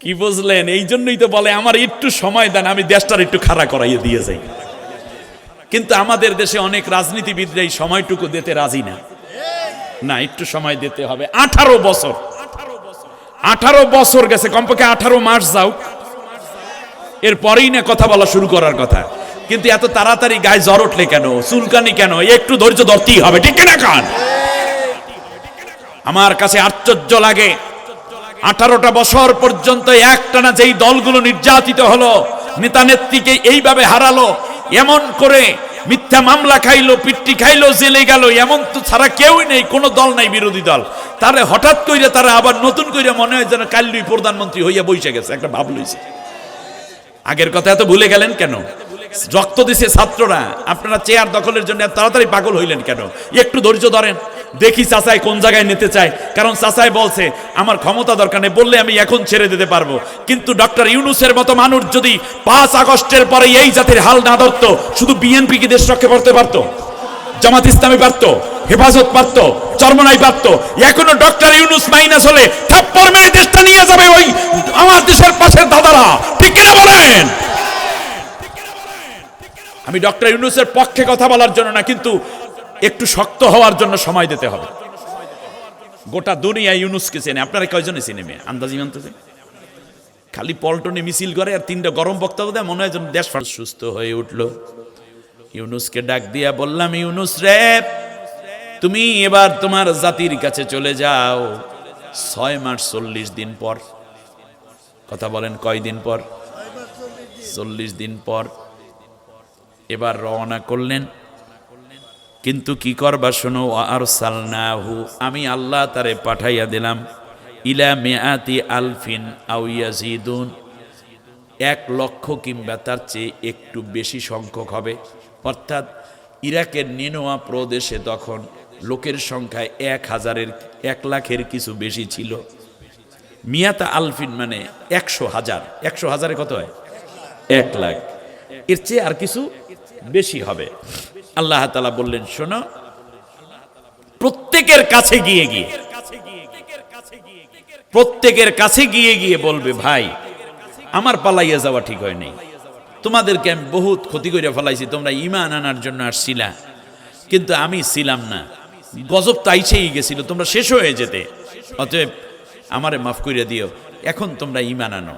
কি বুঝলেন? এই জন্যই তো বলে আমার একটু সময় দেন, আমি দেশটার একটু খাড়া করাইয়ে দিয়ে যাই। কিন্তু আমাদের দেশে অনেক রাজনীতিবিদরা এই সময়টুকু দিতে রাজি না। না, একটু সময় দিতে হবে। 18 বছর 18 বছর গেছে, কমপক্ষে 18 মাস যাও, এরপরেই না কথা বলা শুরু করার কথা। কিন্তু এত তাড়াতাড়ি গায়ে জ্বর উঠলে কেন, চুলকানি কেন? একটু ধৈর্য ধরতেই হবে, ঠিক কিনা কান? আমার কাছে আশ্চর্য লাগে, 18টা বছর পর্যন্ত একটানা যেই দলগুলো নির্যাতিত হলো, নেতা নেত্রীকে এইভাবে হারালো, এমন করে মিথ্যা মামলা খাইলো, পিট্টি খাইলো, জেলে গেল, এমন তো ছাড়া কেউই নেই, কোনো দল নাই বিরোধী দল। তাহলে হঠাৎ করে তারা আবার নতুন করে মনে হয় যেন কাল্লুই প্রধানমন্ত্রী হইয়া বসে গেছে, একটা ভাব লইছে। আগের কথা এত ভুলে গেলেন কেন? রক্ত দিছে ছাত্ররা, আপনারা চেয়ার দখলের জন্য তাড়াতাড়ি পাগল হইলেন কেন? একটু ধৈর্য ধরেন, দেখি চাচাই কোন জায়গায় নিতে চায়। কারণ চাচাই বলছে আমার ক্ষমতা দরকার নেই, বললে আমি এখন ছেড়ে দিতে পারবো। কিন্তু ডক্টর ইউনূসের মতো মানুষ যদি 5 আগস্টের পরে এই জাতির হাল না ধরতো, শুধু বিএনপি কি দেশ রক্ষা করতে পারতো? জামাত ইসলামী পারতো, হেফাজত পারতো, চরমনাই পারতো। এখনো ডক্টর ইউনূস মাইনাস হলে থাপ্পড় মেরে দেশটা নিয়ে যাবে ওই আমার দেশের পাশের দাদারা, ঠিক কিনা বলেন? আমি ডক্টর ইউনূসের পক্ষে কথা বলার জন্য না, কিন্তু একটু শক্ত হওয়ার জন্য সময় দিতে হবে। গোটা দুনিয়া ইউনূসকে চেনে, আপনারা কয়জনে চিনে? মেয়ে আন্দাজি মানতেছে, খালি পল্টনে মিছিল করে আর 3টা গরম বক্তব্য দেয়, মনে হয় যেন দেশ সুস্থ হয়ে উঠলো। ইউনূসকে ডাক দিয়া বললাম, ইউনূস রে, তুমি এবার তোমার জাতির কাছে চলে যাও। 6 মাস 40 দিন পর, কথা বলেন কয়দিন পর? 40 দিন পর এবার রওনা করলেন। কিন্তু কি করবা শোনো, আরসালনাহু, আমি আল্লাহ তারে পাঠাইয়া দিলাম, ইলা মিআতি আলফিন আও ইয়াজিদুন, 1 লক্ষ কিংবা তার চেয়ে একটু বেশি সংখ্যক হবে। অর্থাৎ ইরাকের নিনোয়া প্রদেশে তখন লোকের সংখ্যা 1 লাখের কিছু বেশি ছিল। মিয়াতা আলফিন মানে 100,000, 100,000-এ কত হয়? 1 লাখ, এর চেয়ে আর কিছু বেশি হবে। আল্লাহ তাআলা বললেন, শোনো, প্রত্যেকের কাছে গিয়ে গিয়ে বলবে, ভাই আমার পালাইয়া যাওয়া ঠিক হয় নাই, তোমাদেরকে আমি বহুত ক্ষতি করে ফেলাইছি, তোমরা ঈমান আনার জন্য আসছিলা, কিন্তু আমি ছিলাম না, গজব তো আইছেই গেছিল, তোমরা শেষ হয়ে যেতে, অতএব আমারে মাফ করে দিও, এখন তোমরা ঈমান আনো।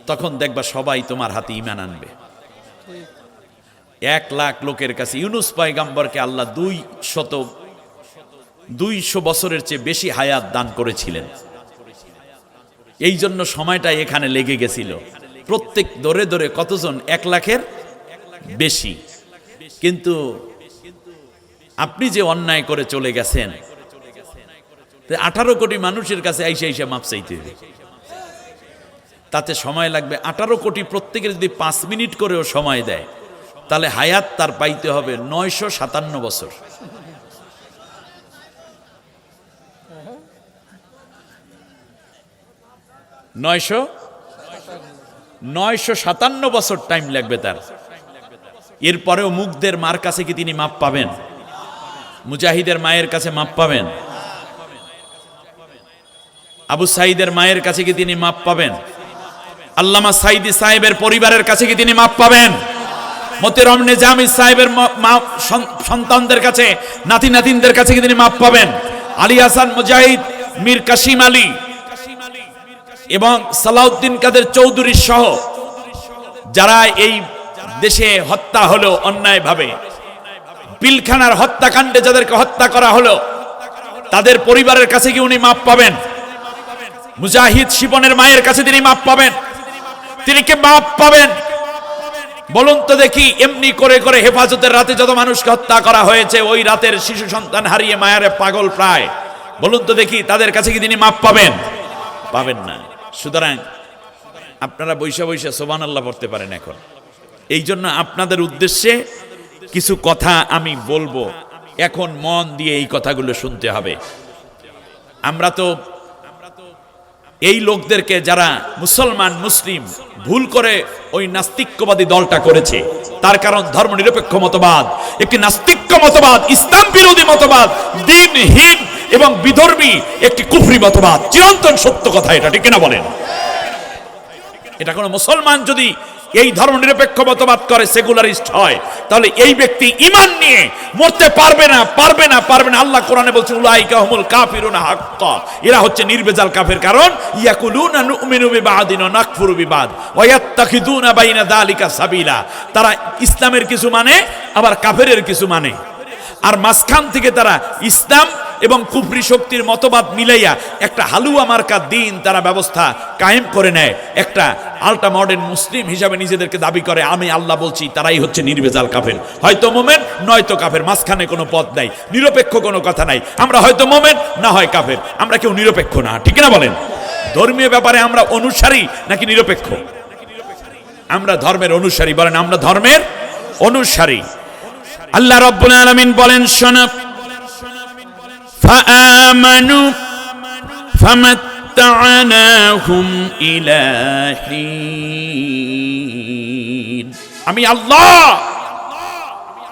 তখন দেখবা সবাই তোমার হাতে ঈমান আনবে। 1 লাখ লোকের কাছে ইউনূস পয়গম্বরকে আল্লাহ 200 বছরের চেয়ে বেশি হায়াত দান করেছিলেন। এই জন্য সময়টা এখানে লেগে গেছিল। প্রত্যেক দরে দরে কতজন? 1 লাখের বেশি। কিন্তু আপনি যে অন্যায় করে চলে গেছেন, 18 কোটি মানুষের কাছে আইসা মাপ চাইতে হবে, তাতে সময় লাগবে 18 কোটি। প্রত্যেকের যদি 5 মিনিট করেও সময় দেয়, তাহলে হায়াত তার পাইতে হবে 957 বছর। 957 বছর টাইম লাগবে তার। এরপরেও মুগ্ধের মার কাছে কি তিনি মাপ পাবেন? মুজাহিদের মায়ের কাছে মাপ পাবেন? আবু সাইদের মায়ের কাছে কি তিনি মাপ পাবেন? আল্লামা সাইদি সাহেবের পরিবারের কাছে কি তিনি মাপ পাবেন? মতিরম নিজামী সাহেবের সন্তানদের কাছে, নাতি নাতিনদের কাছে কি তিনি মাপ পাবেন? আলী হাসান মুজাহিদ, মীর কাসিম আলী এবং সালাউদ্দিন কাদের চৌধুরী সহ যারা এই দেশে হত্যা হলো অন্যায়ভাবে, পিলখানার হত্যাকাণ্ডে যাদেরকে হত্যা করা হলো, তাদের পরিবারের কাছে কি উনি মাপ পাবেন? মুজাহিদ শিবনের মায়ের কাছে তিনি মাপ পাবেন? তিনি কি মাপ পাবেন? বলুন তো দেখি, এমনি করে করে হেফাজতের রাতে যত মানুষকে হত্যা করা হয়েছে, ওই রাতের শিশু সন্তান হারিয়ে মায়ারে পাগল প্রায়, বলুন তো দেখি তাদের কাছে কি তিনি মাপ পাবেন? পাবেন না। সুতরাং আপনারা বৈশা বৈশা সুবহানাল্লাহ পড়তে পারেন এখন। এই জন্য আপনাদের উদ্দেশ্যে কিছু কথা আমি বলবো, এখন মন দিয়ে এই কথাগুলো শুনতে হবে। আমরা তো এই লোকদেরকে, যারা মুসলমান মুসলিম ভুল করে ওই নাস্তিক্যবাদী দলটা করেছে, তার কারণ ধর্মনিরপেক্ষ মতবাদ, একটি নাস্তিক্য মতবাদ, ইসলাম বিরোধী মতবাদ, দ্বীনহীন এবং বিধর্মী একটি কুফরি মতবাদ। চিরন্তন সত্য কথা এটা, ঠিক কিনা বলেন? এটা কোনো মুসলমান যদি এই ধর্মনিরপেক্ষ মতবাদ করে, সেকুলারিস্ট হয়, তাহলে এই ব্যক্তি ঈমান নিয়ে মরতে পারবে না, পারবে না, পারবে না। আল্লাহ কোরআনে বলছেন উলাইকা হুমুল কাফিরুনা হাক্কা, এরা হচ্ছে নির্ভেজাল কাফের। কারণ ইয়াকুলুনা নুমিনু বিবাদিন ওয়া নাকফুরু বিবাদ ওয়া ইয়াত্তাখিদুনা বাইনা যালিকা সাবিলা, তারা ইসলামের কিছু মানে আবার কাফেরের কিছু মানে, আর মাঝখান থেকে তারা ইসলাম এবং কুফরি শক্তির মতবাদ মিলাইয়া একটা হালুয়া মার্কা দিন তারা ব্যবস্থা কায়েম করে নেয়। একটা আল্ট্রা মডার্ন মুসলিম হিসাবে নিজেদেরকে দাবি করে। আমি আল্লাহ বলছি, তারাই হচ্ছে নির্ভেজাল কাফের, হয়তো মোমেন নয়তো কাফের, মাঝখানে কোনো পথ নাই, নিরপেক্ষ কোনো কথা নাই। আমরা হয়তো মোমেন না হয় কাফের, আমরা কেউ নিরপেক্ষ না, ঠিক না বলেন? ধর্মীয় ব্যাপারে আমরা অনুসারী নাকি নিরপেক্ষ? আমরা ধর্মের অনুসারী, বলেন আমরা ধর্মের অনুসারী। আল্লাহ রাব্বুল আলামিন বলেন, শোনো, ফাআমানু ফামাত্তা'নাহুম ইলা হিন। আমি আল্লাহ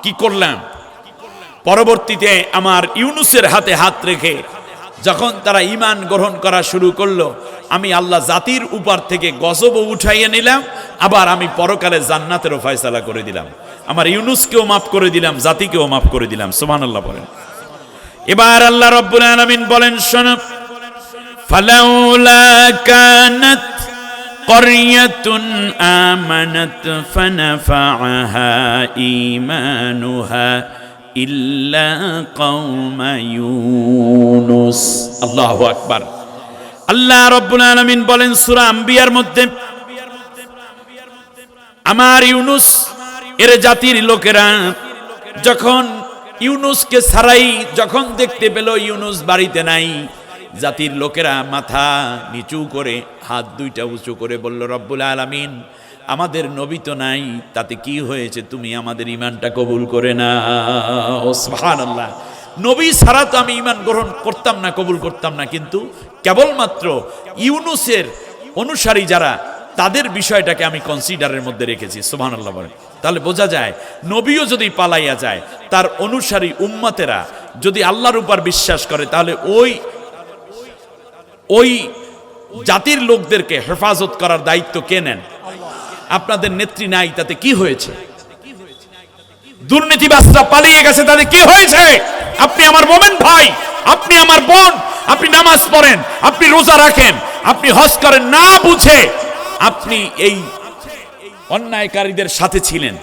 কি করলাম? পরবর্তীতে আমার ইউনুসের হাতে হাত রেখে যখন তারা ঈমান গ্রহণ করা শুরু করলো, আমি আল্লাহ জাতির উপর থেকে গজব উঠাইয়ে নিলাম, আবার আমি পরকালে জান্নাতেরও ফয়সালা করে দিলাম। আমার ইউনুসকেও মাফ করে দিলাম, জাতিকেও মাফ করে দিলাম। সুবহানাল্লাহ বলেন। এবার আল্লাহ রাব্বুল আলামিন বলেন, শোনো, ফালাউলা কানাত ক্বরিয়াতুন আমানাত ফানাফাআহা ঈমানুহা ইল্লা কওমা ইউনুস। আল্লাহু আকবার। আল্লাহ রাব্বুল আলামিন বলেন সূরা আম্বিয়ার মধ্যে, আমার ইউনুস এর জাতির লোকেরা যখন ইউনুসকে ছাড়াই যখন দেখতে পেল ইউনুস বাড়িতে নাই, জাতির লোকেরা মাথা নিচু করে হাত দুইটা উঁচু করে বলল, রব্বুল আলামিন, আমাদের নবী তো নাই, তাতে কি হয়েছে? তুমি আমাদের ঈমানটা কবুল করে নাও। সুবহানাল্লাহ। নবী ছাড়া তো আমি ঈমান গ্রহণ করতাম না, কবুল করতাম না, কিন্তু কেবলমাত্র ইউনুসের অনুসারী যারা, তাদের বিষয়টাকে আমি কনসিডারের মধ্যে রেখেছি। সুবহানাল্লাহ বলেন। তাহলে বোঝা যায়, নবীও যদি পালাইয়া যায়, তার অনুসারী উম্মতেরা যদি আল্লাহর উপর বিশ্বাস করে, তাহলে ওই জাতির লোকদেরকে হেফাজত করার দায়িত্ব কে নেন? আপনাদের নেত্রী নাই, তাতে কি হয়েছে? দুর্নীতিবাজরা পালিয়ে গেছে, তাতে কি হয়েছে? আপনি আমার মোমেন ভাই, আপনি আমার বোন, আপনি নামাজ পড়েন, আপনি রোজা রাখেন, আপনি হজ করেন, না বুঝে আপনি এই অন্যায়কারীদের সাথে ছিলেন,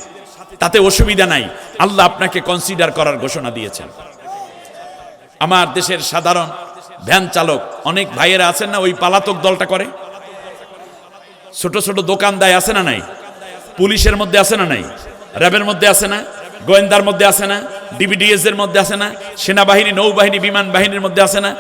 তাতে অসুবিধা নাই। আল্লাহ আপনাকে কনসিডার করার ঘোষণা দিয়েছেন। আমার দেশের সাধারণ ভ্যান চালক অনেক ভাইয়েরা আছেন না, ওই পালাতক দলটা করে, ছোট ছোট দোকান দেয়, আছে না নাই? পুলিশের মধ্যে আছে না নাই? র্যাবের মধ্যে আছে না? গোয়েন্দার মধ্যে আছে না? ডিবিডিএস এর মধ্যে আছে না? সেনাবাহিনী, নৌবাহিনী, বিমান বাহিনীর মধ্যে আছে না?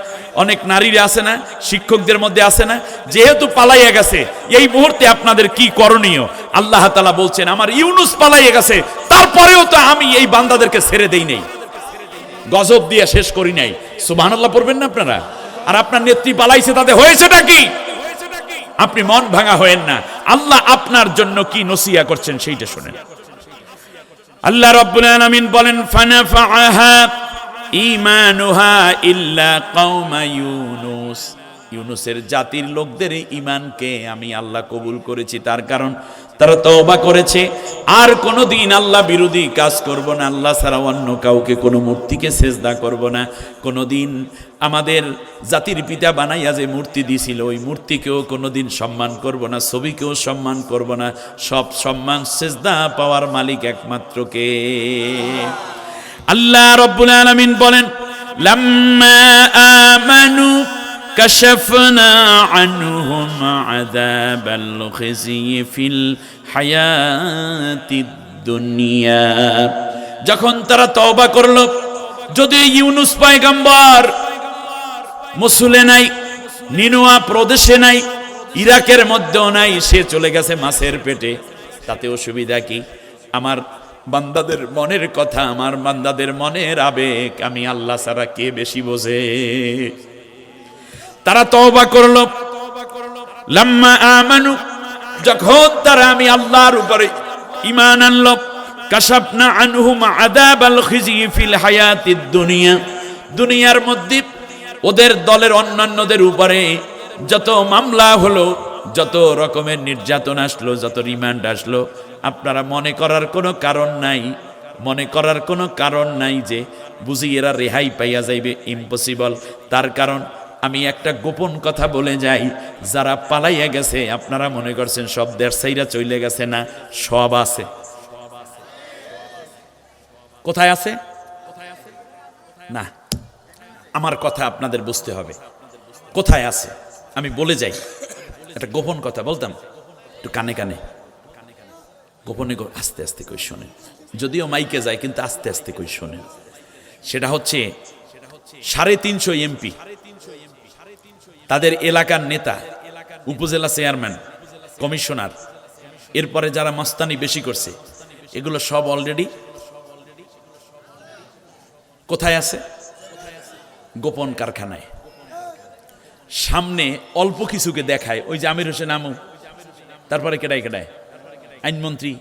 অনেক নারীরা আছে না? শিক্ষকদের মধ্যে আছে না? যেহেতু পালাইয়া গেছে, এই মুহূর্তে আপনাদের কি করণীয়? আল্লাহ তাআলা বলছেন, আমার ইউনুস পালাইয়া গেছে, তারপরেও তো আমি এই বান্দাদেরকে ছেড়ে দেই নাই, গজব দিয়ে শেষ করি নাই। সুবহানাল্লাহ পড়বেন না আপনারা? আর আপনার নেত্রী পালাইছে, তাতে হয়েছেটা কি? আপনি মন ভাঙা হয়েন না। আল্লাহ আপনার জন্য কি নসিহত করছেন সেইটা শুনেন। আল্লাহ রাব্বুল আলামিন বলেন, ফানাফাআহা ঈমানুহা ইল্লা কওমা ইউনুস। ইউনুসের জাতির লোকদের ঈমানকে আমি আল্লাহ কবুল করেছি, তার কারণ তারা তওবা করেছে, আর কোনোদিন আল্লাহ বিরোধী কাজ করব না, আল্লাহ ছাড়া অন্য কাউকে, কোনো মূর্তিকে সেজদা করব না, কোনোদিন আমাদের জাতির পিতা বানাইয়া যে মূর্তি দিছিল, ওই মূর্তিকেও কোনোদিন সম্মান করব না, ছবিকেও সম্মান করব না। সব সম্মান সেজদা পাওয়ার মালিক একমাত্র কে? আল্লাহ রাব্বুল আলামিন বলেন, লাম্মা আমানু কাশাফনা আনহুম আযাবাল খিজি ফিল হায়াতিদ দুনিয়া। যখন তারা তওবা করলো, যদি ইউনুস পয়গম্বর মসুলে নাই, নিনুয়া প্রদেশে নাই, ইরাকের মধ্যেও নাই, সে চলে গেছে মাছের পেটে, তাতে অসুবিধা কি? আমার বান্দাদের মনের কথা, আমার বান্দাদের মনের আবেগ আমি আল্লাহ ছাড়া কে বেশি বোঝে? তারা তওবা করলো, লাম্মা আমানু, যখন তারা আমি আল্লাহর উপরে ঈমান আনলো, কাশাফনা আনহুম আযাবাল খিজি ফিল হায়াতিদ দুনিয়া, দুনিয়ার মধ্যে ওদের দলের অন্যান্যদের উপরে যত মামলা হলো, যত রকমের নির্যাতন আসলো, যত রিমান্ড আসলো, আপনারা মনে করার কোনো কারণ নাই, মনে করার কোনো কারণ নাই যে বুঝি এরা রেহাই পাইয়া যাইবে, ইম্পসিবল। তার কারণ আমি একটা গোপন কথা বলে যাই, যারা পালাইয়া গেছে আপনারা মনে করছেন সব দেশ ছাইরা চলে গেছে, না, সব আছে। কোথায় আছে? না, আমার কথা আপনাদের বুঝতে হবে কোথায় আছে। আমি বলে যাই, একটা গোপন কথা বলতাম, একটু কানে কানে গোপনে আস্তে আস্তে কই শোনেন, যদিও মাইকে যায় কিন্তু আস্তে আস্তে কই শোনেন। সেটা হচ্ছে 350 এমপি, তাদের এলাকার নেতা, উপজেলা চেয়ারম্যান, কমিশনার, এরপরে যারা মস্তানি বেশি করছে, এগুলো সব অলরেডি কোথায় আছে? গোপন কারখানায়। সামনে অল্প কিছুকে দেখায়, ওই যে আমির হোসেন আমু, তারপরে কেডায় কেডায় আইনমন্ত্রী,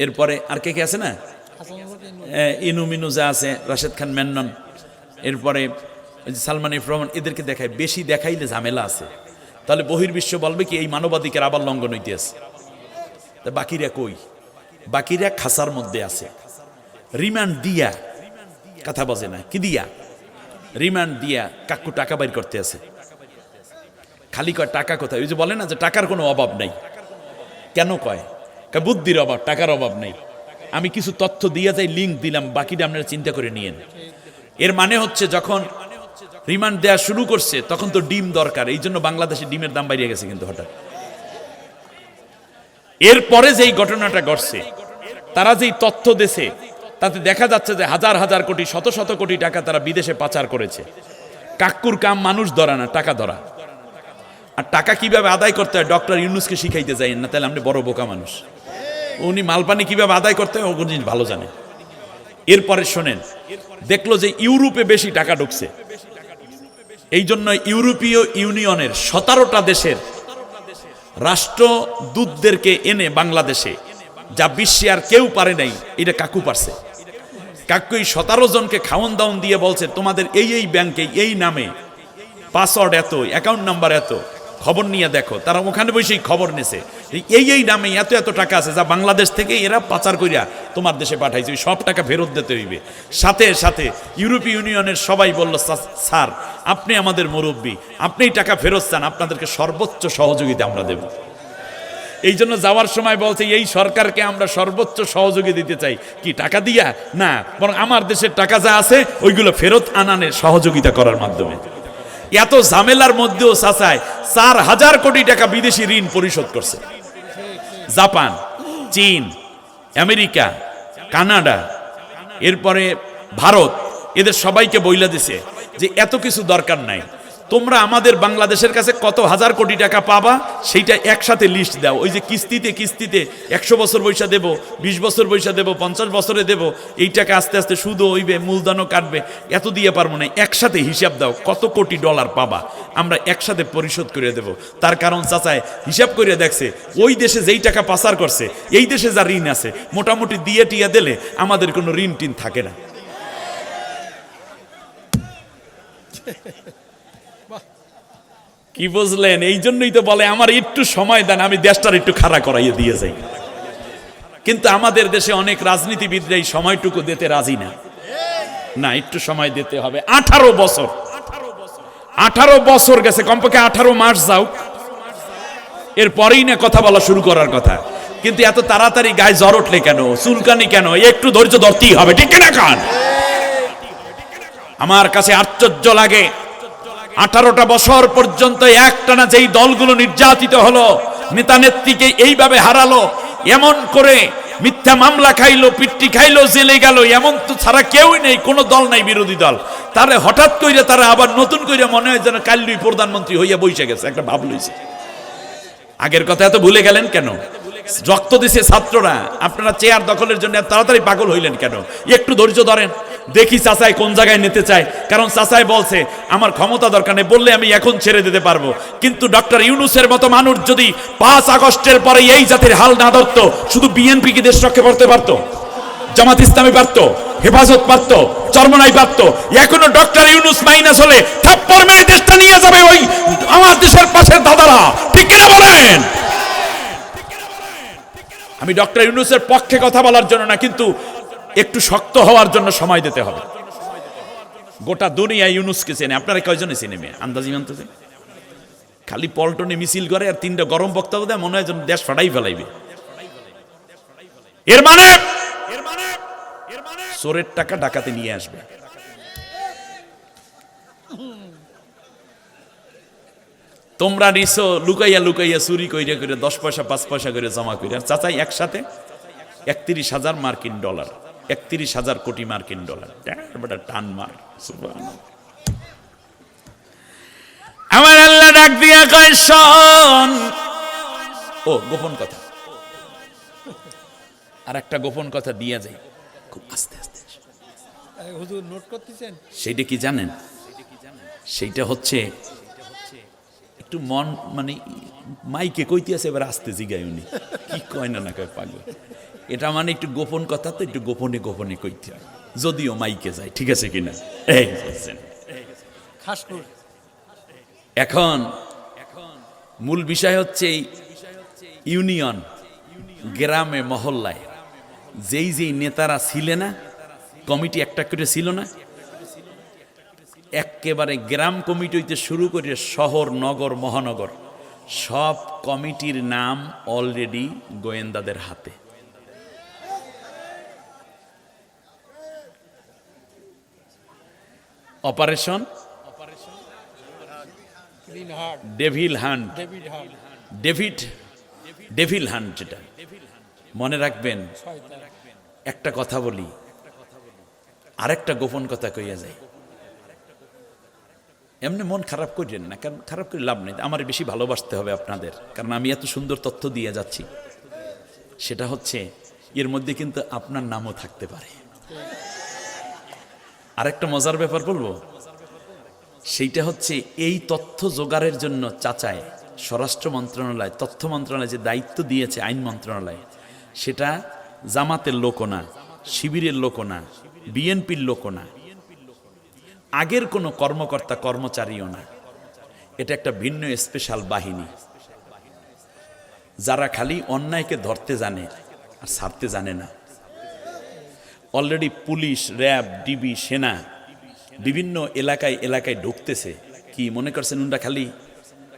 এরপরে আর কে কে আছে না, ইনু মিনু যা আছে, রাশেদ খান মেনন, এরপরে সালমান এফ রহমান, এদেরকে দেখায়। বেশি দেখাইলে ঝামেলা আছে, তাহলে বহির্বিশ্ব বলবে কি এই মানবাধিকার আবার লঙ্ঘন হইতে আছে। তা বাকিরা কই? বাকিরা খাসার মধ্যে আছে, রিমান্ড দিয়া, কথা বজে না কি দিয়া, রিমান্ড দিয়া কাকু টাকা বাইর করতে আছে। খালি কয় টাকা কোথায়? ওই যে বলে না যে টাকার কোনো অভাব নাই। কেন কয়? বুদ্ধির অভাব, টাকার অভাব নাই। আমি কিছু তথ্য দিয়ে যাই, লিঙ্ক দিলাম, বাকিটা আপনারা চিন্তা করে নিয়েন। এর মানে হচ্ছে যখন রিমান্ড দেওয়া শুরু করছে তখন তো ডিম দরকার, এই জন্য বাংলাদেশে ডিমের দাম বাড়িয়ে গেছে কিন্তু হঠাৎ। এরপরে যেই ঘটনাটা ঘটছে, তারা যেই তথ্য দেশে, তাতে দেখা যাচ্ছে যে হাজার হাজার কোটি, শত শত কোটি টাকা তারা বিদেশে পাচার করেছে। কাক্কুর কাম মানুষ ধরা না, টাকা ধরা। আর টাকা কিভাবে আদায় করতে হয় ডক্টর ইউনুসকে শিখাইতে যাই না, তাহলে আপনি বড় বোকা মানুষ। উনি মালপানি কিভাবে আদায় করতে হয় ওগুলো জিনিস ভালো জানে। এরপরে শোনেন, দেখলো যে ইউরোপে বেশি টাকা ঢুকছে, এই জন্য ইউরোপীয় ইউনিয়নের 17টা দেশের রাষ্ট্রদূতদেরকে এনে বাংলাদেশে, যা বিশ্বে আর কেউ পারে নাই, এটা কাকু পারছে। কাকু এই 17 জনকে খাওয়ন দাওন দিয়ে বলছে তোমাদের এই এই ব্যাংকে এই নামে পাসওয়ার্ড এত, অ্যাকাউন্ট নাম্বার এত, খবর নিয়ে দেখো। তারা ওখানে বসেই খবর নেছে, এই এই নামে এত এত টাকা আছে যা বাংলাদেশ থেকে এরা পাচার করিয়া তোমার দেশে পাঠাইছে, সব টাকা ফেরত দিতে হইবে। সাথে সাথে ইউরোপীয় ইউনিয়নের সবাই বলল স্যার আপনি আমাদের মুরব্বী, আপনি টাকা ফেরত চান, আপনাদেরকে সর্বোচ্চ সহযোগিতা আমরা দেব। এই জন্য যাওয়ার সময় বলছে এই সরকারকে আমরা সর্বোচ্চ সহযোগী দিতে চাই, কি টাকা দিয়া না, বরং আমার দেশের টাকা যা আছে ওইগুলো ফেরত আনানের সহযোগিতা করার মাধ্যমে। এত ঝামেলার মধ্যেও চাচায় 4000 কোটি টাকা বিদেশি ঋণ পরিশোধ করছে। জাপান, চীন, আমেরিকা, কানাডা, এরপরে ভারত, এদের সবাইকে বইলা দিছে যে এত কিছু দরকার নাই, তোমরা আমাদের বাংলাদেশের কাছে কত হাজার কোটি টাকা পাবা সেইটা একসাথে লিস্ট দাও। ওই যে কিস্তিতে কিস্তিতে 100 বছর পয়সা দেব, 20 বছর পয়সা দেব, 50 বছরে দেব, এই টাকা আস্তে আস্তে সুদও হইবে, মূলধনও কাটবে, এত দিয়ে পারবো না, একসাথে হিসাব দাও কত কোটি ডলার পাবা, আমরা একসাথে পরিশোধ করে দেব। তার কারণ চাচায় হিসাব করে দেখছে ওই দেশে যেই টাকা পাচার করছে এই দেশে যা ঋণ আছে মোটামুটি দিয়ে টিয়া দিলে আমাদের কোনো ঋণ টিন থাকে না। কি বুঝলেন? এই জন্যই তো বলে আমার একটু সময় দেন, আমি দেশটার একটু খাড়া করাইয়ে দিয়ে যাই। কিন্তু আমাদের দেশে অনেক রাজনীতিবিদরা এই সময়টুকু দিতে রাজি না, না একটু সময় দিতে হবে। 18 বছর গেছে, কমপক্ষে 18 মাস যাও, এরপরেই না কথা বলা শুরু করার কথা। কিন্তু এত তাড়াতাড়ি গায়ে জ্বর উঠলে কেন, চুলকানি কেন? একটু ধৈর্য ধরতেই হবে, ঠিক কিনা কান? আমার কাছে আশ্চর্য লাগে 18টা বছর পর্যন্ত একটানা যেই দলগুলো নির্যাতিত হলো, নেতা নেত্রীকে এইভাবে হারালো, এমন করে মিথ্যা মামলা খাইলো, পিট্টি খাইলো, জেলে গেল, এমন তো ছাড়া কেউই নেই, কোনো দল নাই বিরোধী দল। তারে হঠাৎ করে তারা আবার নতুন করে মনে হয় যেন কাল্লুই প্রধানমন্ত্রী হইয়া বসে গেছে, একটা ভাব লইছে। আগের কথা এত ভুলে গেলেন কেন? রক্ত দিছে ছাত্ররা, আপনারা চেয়ার দখলের জন্য তাড়াতাড়ি পাগল হইলেন কেন? একটু ধৈর্য ধরেন, দেখি চাচাই কোন জায়গায় নিতে চায়। কারণ চাচাই বলছে আমার ক্ষমতা দরকার নেই, বললে আমি এখন ছেড়ে দিতে পারবো। কিন্তু ডক্টর ইউনূসের মতো মানুষ যদি 5 আগস্টের পরে এই জাতির হাল না ধরতো, শুধু বিএনপি কি দেশ রক্ষা করতে পারতো? জামাত ইসলামী পারত, হেফাজত পারত, চরমনাই পারত। এখনো ডক্টর ইউনূস মাইনাস হলে থাপ্পড় মেরে দেশটা নিয়ে যাবে ওই আমার দেশের পাশের দাদারা, ঠিক কিনা বলেন? আমি ডক্টর ইউনূসের পক্ষে কথা বলার জন্য না, কিন্তু একটু শক্ত হওয়ার জন্য সময় দিতে হবে। গোটা দুনিয়া ইউনূসকে চেনে, আপনারা কয়জনে চেনে? মেয়ে আন্দাজি মানতেছে, খালি পল্টনে মিছিল করে আর 3টা গরম বক্তব্য দেয়, মনে হয় যেন দেশ ফাটাই ফেলাইবে। এর মানে চোরের টাকা ডাকাতে নিয়ে আসবে। তোমরা নিছো লুকাইয়া লুকাইয়া চুরি কইরা করে 10 পয়সা 5 পয়সা করে জমা কইরা, চাচাই একসাথে 31,000 মার্কিন ডলার, 31,000 কোটি মার্কিন ডলার। বড় টান মার, সুবহানাল্লাহ। আমার আল্লাহ ডাক দিয়া কয়, শোন। ও গোপন কথা, আর একটা গোপন কথা দিয়া যাই, খুব আস্তে আস্তে। হুজুর নোট করতেছেন? সেইটা কি জানেন? সেইটা হচ্ছে একটু মন, মানে মাইকে কইতে আছে, এবার আস্তে জিগাই উনি কি কয় না কয় পাগল। এটা মানে একটু গোপন কথা, তো একটু গোপনে গোপনে কইতে হয়, যদিও মাইকে যায়, ঠিক আছে কিনা? এই বলছেন। এখন মূল বিষয় হচ্ছে ইউনিয়ন, গ্রামে মহল্লায় যেই যেই নেতারা ছিলেন না, কমিটি একটা করে ছিল না, একেবারে গ্রাম কমিটি হইতে শুরু করে শহর, নগর, মহানগর, সব কমিটির নাম অলরেডি গোয়েন্দাদের হাতে। Operation devil hunt, devil hunt, যেটা মনে রাখবেন। একটা কথা বলি, আরেকটা গোপন কথা কইয়া যায়। এমনি মন খারাপ করেন না, কারণ খারাপ করে লাভ নেই। আমার বেশি ভালোবাসতে হবে আপনাদের, কারণ আমি এত সুন্দর তথ্য দিয়ে যাচ্ছি। সেটা হচ্ছে এর মধ্যে কিন্তু আপনার নামও থাকতে পারে। আরেকটা মজার ব্যাপার বলবো, সেইটা হচ্ছে এই তথ্য জোগাড়ের জন্য চাচায় স্বরাষ্ট্র মন্ত্রণালয়, তথ্য মন্ত্রণালয় যে দায়িত্ব দিয়েছে, আইন মন্ত্রণালয়, সেটা জামাতের লোকও না, শিবিরের লোকও না, বিএনপির লোকও না, আগের কোনো কর্মকর্তা কর্মচারীও না। এটা একটা ভিন্ন স্পেশাল বাহিনী, যারা খালি অন্যায়কে ধরতে জানে আর ছাড়তে জানে না। অলরেডি পুলিশ, র্যাব, ডিবি, সেনা বিভিন্ন এলাকায় এলাকায় ঢুকতেছে। কি মনে করছেন উনরা খালি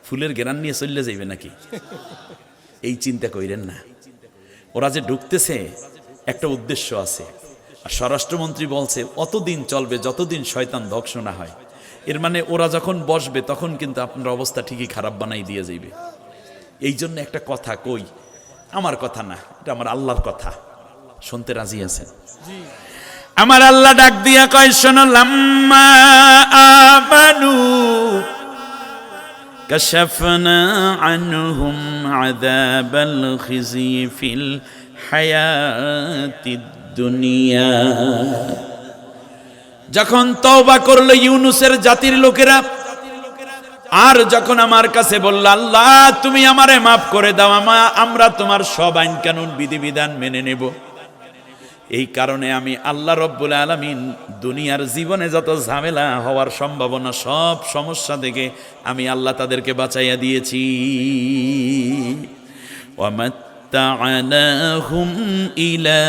ফুলের ঘেরান নিয়ে চলে যাইবে নাকি? এই চিন্তা কইরেন না। ওরা যে ঢুকতেছে একটা উদ্দেশ্য আছে। আর স্বরাষ্ট্রমন্ত্রী বলছে অতদিন চলবে যতদিন শয়তান ধ্বংস না হয়। এর মানে ওরা যখন বসবে তখন কিন্তু আপনার অবস্থা ঠিকই খারাপ বানাই দিয়ে যাইবে। এই জন্য একটা কথা কই, আমার কথা না, এটা আমার আল্লাহর কথা, শুনতে রাজি আছেন? আমার আল্লাহ ডাক দিয়া কয়, শোনো, লাম্মা আমানু কাশাফনা আনহুম আযাবাল খিজি ফিল হায়াতিদ দুনিয়া। যখন তওবা করলো ইউনূসের জাতির লোকেরা, আর যখন আমার কাছে বলল, আল্লাহ তুমি আমারে মাফ করে দাও, আমরা তোমার সব আইন কানুন বিধিবিধান মেনে নেব, এই কারণে আমি আল্লাহ রব্বুল আলামিন দুনিয়ার জীবনে যত ঝামেলা হওয়ার সম্ভাবনা, সব সমস্যা থেকে আমি আল্লাহ তাদেরকে বাঁচাইয়া দিয়েছি। ওয়ামাত্তা'নাহুম ইলা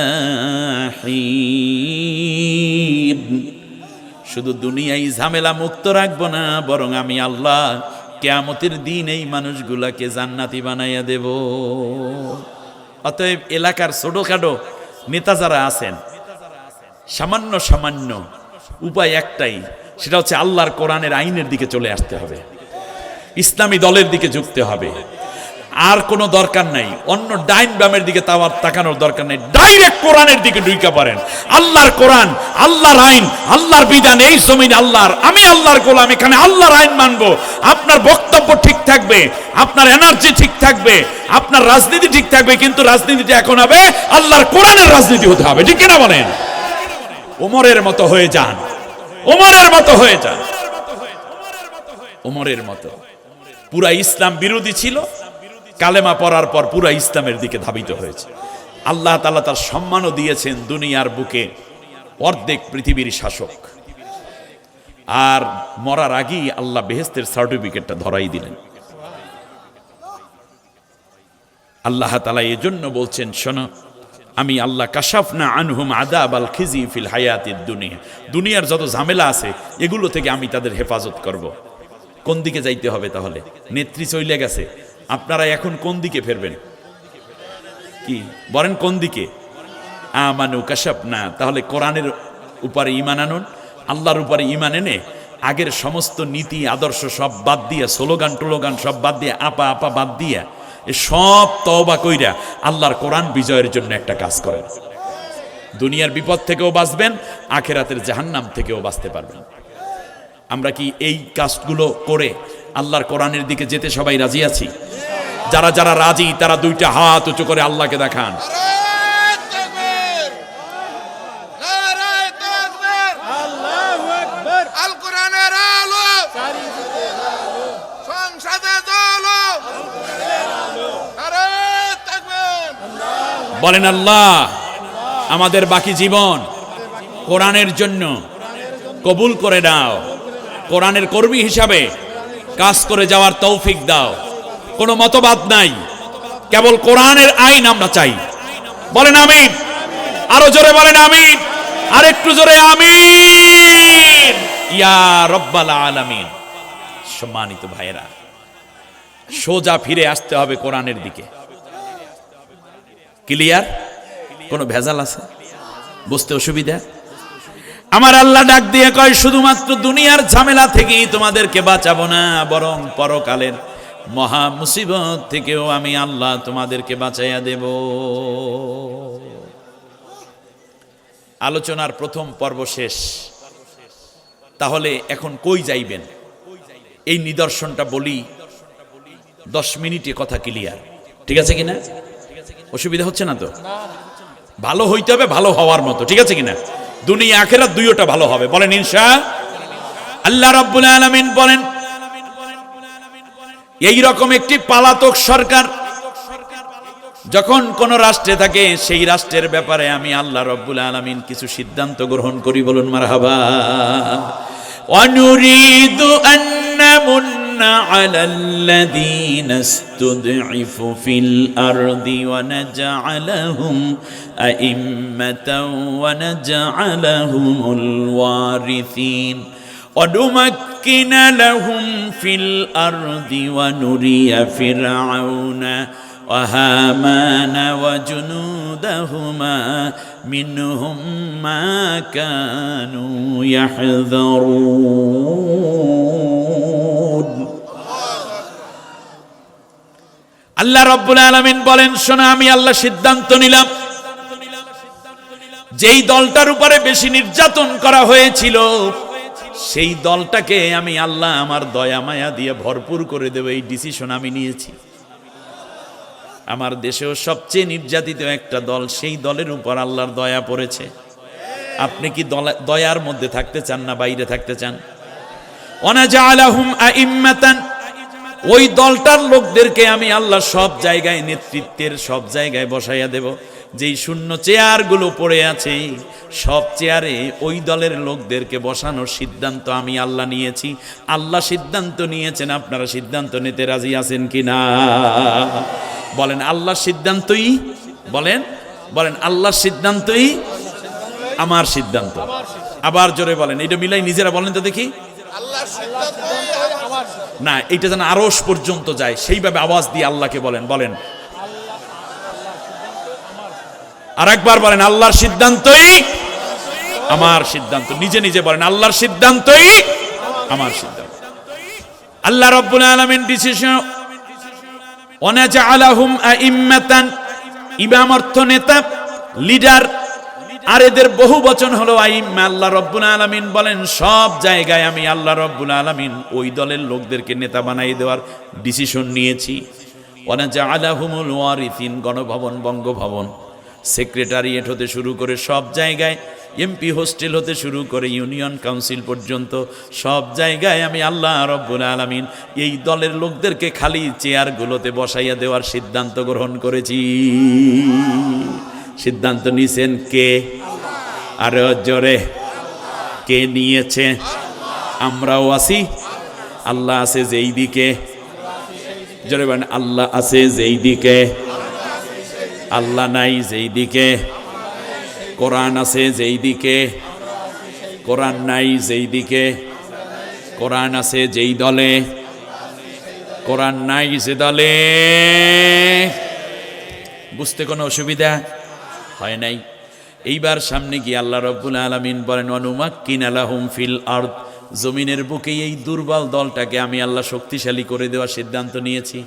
হিন। শুধু দুনিয়ায় ঝামেলা মুক্ত রাখবো না, বরং আমি আল্লাহ কিয়ামতের দিন এই মানুষগুলাকে জান্নাতি বানাইয়া দেব। অতএব এলাকার ছোটখাটো নেতা যারা আছেন, সামান্য সামান্য উপায় একটাই, সেটা হচ্ছে আল্লাহর কোরআনের আইনের দিকে চলে আসতে হবে, ইসলামী দলের দিকে ঝুঁকতে হবে। আর কোনো দরকার নাই অন্য ডাইন বামের দিকে তাকানোর দরকার নেই, ডাইরেক্ট কোরআনের দিকে ঢুকে পারেন। আল্লাহর কোরআন, আল্লাহর আইন, আল্লাহর বিধান, এই জমিন আল্লাহর, আমি আল্লাহর গোলাম, এখানে আল্লাহর আইন মানবো। আপনার বক্তব্য ঠিক থাকবে, আপনার এনার্জি ঠিক থাকবে, আপনার রাজনীতি ঠিক থাকবে, কিন্তু রাজনীতিটা এখন হবে আল্লাহর কোরআনের রাজনীতি হতে হবে, ঠিক কিনা বলেন? ওমরের মতো হয়ে যান, ওমরের মতো হয়ে যান, ওমরের মতো। পুরা ইসলাম বিরোধী ছিল, কালেমা পড়ার পর পুরা ইসলামের দিকে ধাবিত হয়েছে। আল্লাহ তাআলা তার সম্মানও দিয়েছেন দুনিয়ার বুকে অর্ধেক পৃথিবীর শাসক। আর মরার আগেই আল্লাহ বেহেশতের সার্টিফিকেটটা ধরাই দিলেন। আল্লাহ তাআলা এজন্য বলছেন, শোনো আমি আল্লাহ কাশাফনা আনহুম আযাবাল খিজি ফিল হায়াতিদ দুনিয়া, দুনিয়ার যত ঝামেলা আছে এগুলো থেকে আমি তাদের হেফাজত করব। কোন দিকে যাইতে হবে তাহলে? নেত্রী চলে গেছে, আপনারা এখন কোন দিকে ফেরবেন? কি বলেন, কোন দিকে? আমানু কাশাফনা, তাহলে কোরআনের উপরে ঈমান আনুন, আল্লাহর উপরে ঈমান এনে আগের সমস্ত নীতি আদর্শ সব বাদ দিয়ে, স্লোগান টোলোগান সব বাদ দিয়ে, আপা আপা বাদ দিয়ে সব তওবা কইরা আল্লাহর কোরআন বিজয়ের জন্য একটা কাজ করেন। দুনিয়ার বিপদ থেকেও বাঁচবেন, আখিরাতের জাহান্নাম থেকেও বাঁচতে পারবেন। আমরা কি এই কাজগুলো করে আল্লাহর কোরআনের দিকে যেতে সবাই রাজি আছি? যারা যারা রাজি তারা দুইটা হাত উঁচু করে আল্লাহকে দেখান। বলেন, আল্লাহ আমাদের বাকি জীবন কোরআনের জন্য কবুল করে দাও, কোরআনের কর্মী হিসাবে কাজ করে যাওয়ার তৌফিক দাও। কোনো মতবাদ নাই, কেবল কোরআনের আইন আমরা চাই। বলেন আমিন। আরো জোরে বলেন আমিন, আর একটু জোরে আমিন। ইয়া রব্বাল আলামিন। সম্মানিত ভাইয়েরা, সোজা ফিরে আসতে হবে কোরআনের দিকে। ক্লিয়ার? কোনো ভেজাল আছে? বুঝতে অসুবিধা? আমার আল্লাহ ডাক দিয়ে কয়, শুধুমাত্র দুনিয়ার ঝামেলা থেকেই তোমাদেরকে বাঁচাবো না, বরং পরকালের মহা মুসিবত থেকেও আমি আল্লাহ তোমাদেরকে বাঁচাইয়া দেব। আলোচনার প্রথম পর্ব শেষ। তাহলে এখন কই যাইবেন? এই নিদর্শনটা বলি, 10 মিনিটে কথা ক্লিয়ার। ঠিক আছে কিনা? অসুবিধা হচ্ছে না তো? ভালো হইতে হবে, ভালো হওয়ার মতো। ঠিক আছে কিনা? দুনিয়া আখিরাত দুইটা ভালো হবে। বলেন ইনশাআল্লাহ। রাব্বুল আলামিন বলেন, এই রকম একটি পালাতক সরকার যখন কোন রাষ্ট্রে থাকে, সেই রাষ্ট্রের ব্যাপারে আমি আল্লাহ রাব্বুল আলামিন কিছু সিদ্ধান্ত গ্রহণ করি। বলুন মারহাবা। ওয়ানুরিদু আন্নামুন্না আলাল্লাযীনা ইসতুদঈফু ফিল আরদি ওয়া নাজআলাহুম আইম্মাতাও ওয়া নাজআলাহুমুল ওয়ারিসিন وَنُمَكِّنَ لَهُمْ فِي الْأَرْضِ وَنُرِيَ فِرْعَوْنَ وَهَامَانَ وَجُنُودَهُمَا مِنْهُمْ مَا كَانُوا يَحْذَرُونَ আল্লাহ রাব্বুল আলামিন বলেন, শোনো আমি আল্লাহ সিদ্ধান্ত নিলাম, যেই দলটার উপরে বেশি নির্যাতন করা হয়েছিল সেই দলটাকে আমি আল্লাহ আমার দয়া মায়া দিয়ে ভরপুর করে দেব। এই ডিসিশন আমি নিয়েছি। আমার দেশেও সবচেয়ে নির্যাতিত একটা দল, সেই দলের উপর আল্লাহর দয়া পড়েছে। আপনি কি দয়ার মধ্যে থাকতে চান না বাইরে থাকতে চান? ওয়ানাজআলাহুম আইম্মাতান, ওই দলটার লোকদেরকে আমি আল্লাহ সব জায়গায় নেতৃত্বের সব জায়গায় বসাইয়া দেব। যেই শূন্য চেয়ারগুলো পড়ে আছে সব চেয়ারে ওই দলের লোকদেরকে বসানোর সিদ্ধান্ত আমি আল্লাহ নিয়েছি। আল্লাহ সিদ্ধান্ত নিয়েছেন, আপনারা সিদ্ধান্ত নিতে রাজি আছেন কিনা? বলেন আল্লাহর সিদ্ধান্তই, বলেন বলেন আল্লাহর সিদ্ধান্তই আমার সিদ্ধান্ত। আবার জোরে বলেন, এটা মিলাই নিজেরা বলেন তো দেখি। না, এটা যেন আরশ পর্যন্ত যায় সেইভাবে আওয়াজ দিয়ে আল্লাহকে বলেন। বলেন আর একবার বলেন, আল্লাহর সিদ্ধান্তই আমার সিদ্ধান্ত। নিজে নিজে বলেন, আল্লাহর সিদ্ধান্তই আমার সিদ্ধান্ত। আল্লাহ রাব্বুল আলামিন ডিসিশন, ওয়ানাজআলাহুম আইম্মাতান, ইমাম অর্থ নেতা, লিডার, আর এদের বহু বচন হলো আইম্মা। আল্লাহ রাব্বুল আলামিন বলেন, সব জায়গায় আমি আল্লাহ রাব্বুল আলামিন ওই দলের লোকদেরকে নেতা বানিয়ে দেওয়ার ডিসিশন নিয়েছি। ওয়ানাজআলাহুমুল ওয়ারিসিন, গণভবন, বঙ্গভবন, সেক্রেটারিয়েট হতে শুরু করে সব জায়গায়, এমপি হোস্টেল হতে শুরু করে ইউনিয়ন কাউন্সিল পর্যন্ত সব জায়গায় আমি আল্লাহ রাব্বুল আলামিন এই দলের লোকদেরকে খালি চেয়ারগুলোতে বসাইয়া দেওয়ার সিদ্ধান্ত গ্রহণ করেছি। সিদ্ধান্ত নিয়েছেন কে? আরো জোরে, কে নিয়েছে? আমরাও আছি। আল্লাহ আছে যেই দিকে, জোরে বলেন আল্লাহ আছে যেই দিকে, আল্লাহ নাই যেই দিকে, কোরআন আছে যেই দিকে, কোরআন নাই যেই দিকে, কোরআন আছে যেই দলে, কোরআন নাই যে দলে। বুঝতে কোনো অসুবিধা হয় নাই? এইবার সামনে গিয়ে আল্লাহ রাব্বুল আলামিন বলেন ওয়ানুমাক্কিনা লাহুম ফিল আরদ, জমিনের বুকে এই দুর্বল দলটাকে আমি আল্লাহ শক্তিশালী করে দেওয়ার সিদ্ধান্ত নিয়েছি।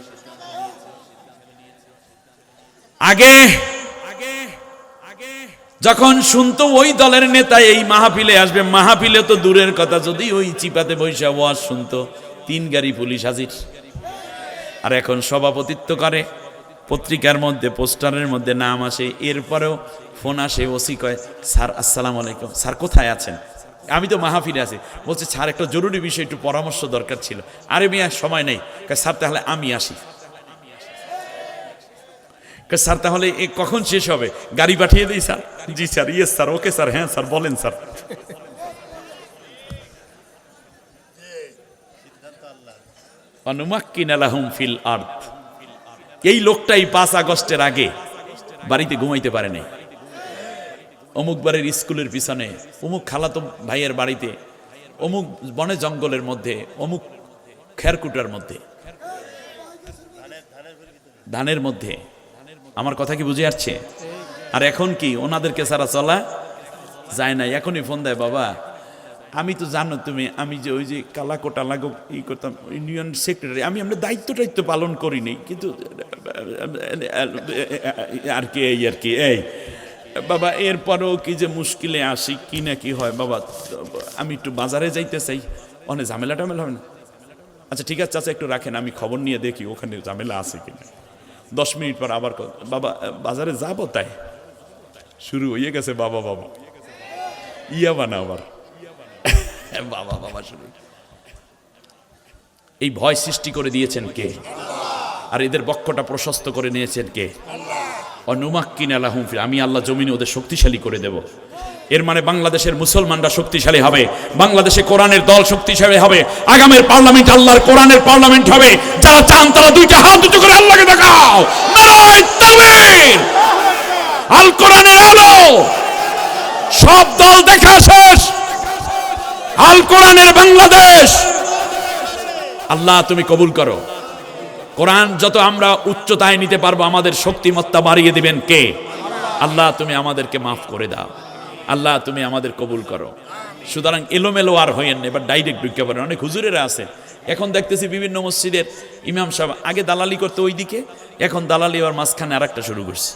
আগে যখন শুনতো ওই দলের নেতা এই মাহফিলে আসবে, মাহফিলে তো দূরের কথা, যদি ওই চিপাতে বৈশা ওয়াজ শুনতো, 3 গাড়ি পুলিশ হাজির। আর এখন সভাপতিত্ব করে, পত্রিকার মধ্যে পোস্টারের মধ্যে নাম আসে, এরপরেও ফোন আসে, ওসি কয় স্যার আসসালামু আলাইকুম, স্যার কোথায় আছেন? আমি তো মাহফিলে আছি। বলছে স্যার একটা জরুরি বিষয়, একটু পরামর্শ দরকার ছিল। আরে মিয়া সময় নেই। স্যার তাহলে আমি আসি। স্যার তাহলে কখন শেষ হবে? গাড়ি পাঠিয়ে দিই স্যার। জি sir, yes sir, okay sir, হ্যাঁ স্যার বলেন স্যার। ওয়ানুমাক্কিনা লাহুম ফিল আরদ, এই লোকটাই 5 আগস্টের আগে বাড়িতে ঘুমাইতে পারে নাই। অমুক বাড়ির স্কুলের পিছনে, অমুক খালাতো ভাইয়ের বাড়িতে, অমুক বনে জঙ্গলের মধ্যে, অমুক খেরকুটার মধ্যে, ধানের মধ্যে। আমার কথা কি বুঝে আসছে? আর এখন কি ওনাদেরকে ছাড়া চলা যায় না। এখনই ফোন দেয়, বাবা আমি তো জানো তুমি, আমি যে ওই যে কালাকোটা লাগো ই করতাম, ইউনিয়ন সেক্রেটারি, আমি আমরা দায়িত্ব পালন করিনি, কিন্তু আর কি এই আর কি এই বাবা, এরপরও কি যে মুশকিলে আসি কি না কি হয় বাবা, আমি একটু বাজারে যাইতে চাই, অনেক ঝামেলা টামেলা হবে না? আচ্ছা ঠিক আছে চাচা একটু রাখেন, আমি খবর নিয়ে দেখি ওখানে ঝামেলা আছে কিনা। 10 মিনিট পর আবার বাবা বাজারে যাবো, তাই শুরু হয়ে গেছে বাবা বাবা ইয়া বানা আবার বাবা বাবা শুরু। এই ভয় সৃষ্টি করে দিয়েছেন কে? আর এদের বক্ষটা প্রশস্ত করে নিয়েছেন কে? ওয়ানুমাক্কিনা লাহুম ফিল, আমি আল্লাহ জমিনে ওদের শক্তিশালী করে দেব। এর মানে বাংলাদেশের মুসলমানরা শক্তিশালী হবে, বাংলাদেশে কোরআনের দল শক্তিশালী হবে, আগামীর পার্লামেন্ট আল্লাহর কোরআনের পার্লামেন্ট হবে। যারা চান তারা 2টা হাত উঁচু করে আল্লাহকে দেখাও, নারায়ে তাকবীর, আল কোরআনের আলো। সব দল দেখা শেষ, আল কোরআনের বাংলাদেশ। আল্লাহ তুমি কবুল করো। কোরআন যত আমরা উচ্চতায় নিতে পারবো, আমাদের শক্তিমত্তা বাড়িয়ে দিবেন কে? আল্লাহ তুমি আমাদেরকে মাফ করে দাও, আল্লাহ তুমি আমাদের কবুল করো। সুতরাং এলোমেলো আর হইয়েন না, এবার ডাইরেক্ট ঢুকে পড়েন। অনেক হুজুরেরা আছে, এখন দেখতেছি বিভিন্ন মসজিদের ইমাম সাহেব আগে দালালি করতে ওইদিকে, এখন দালালি আর মাঝখানে আর একটা শুরু করছে।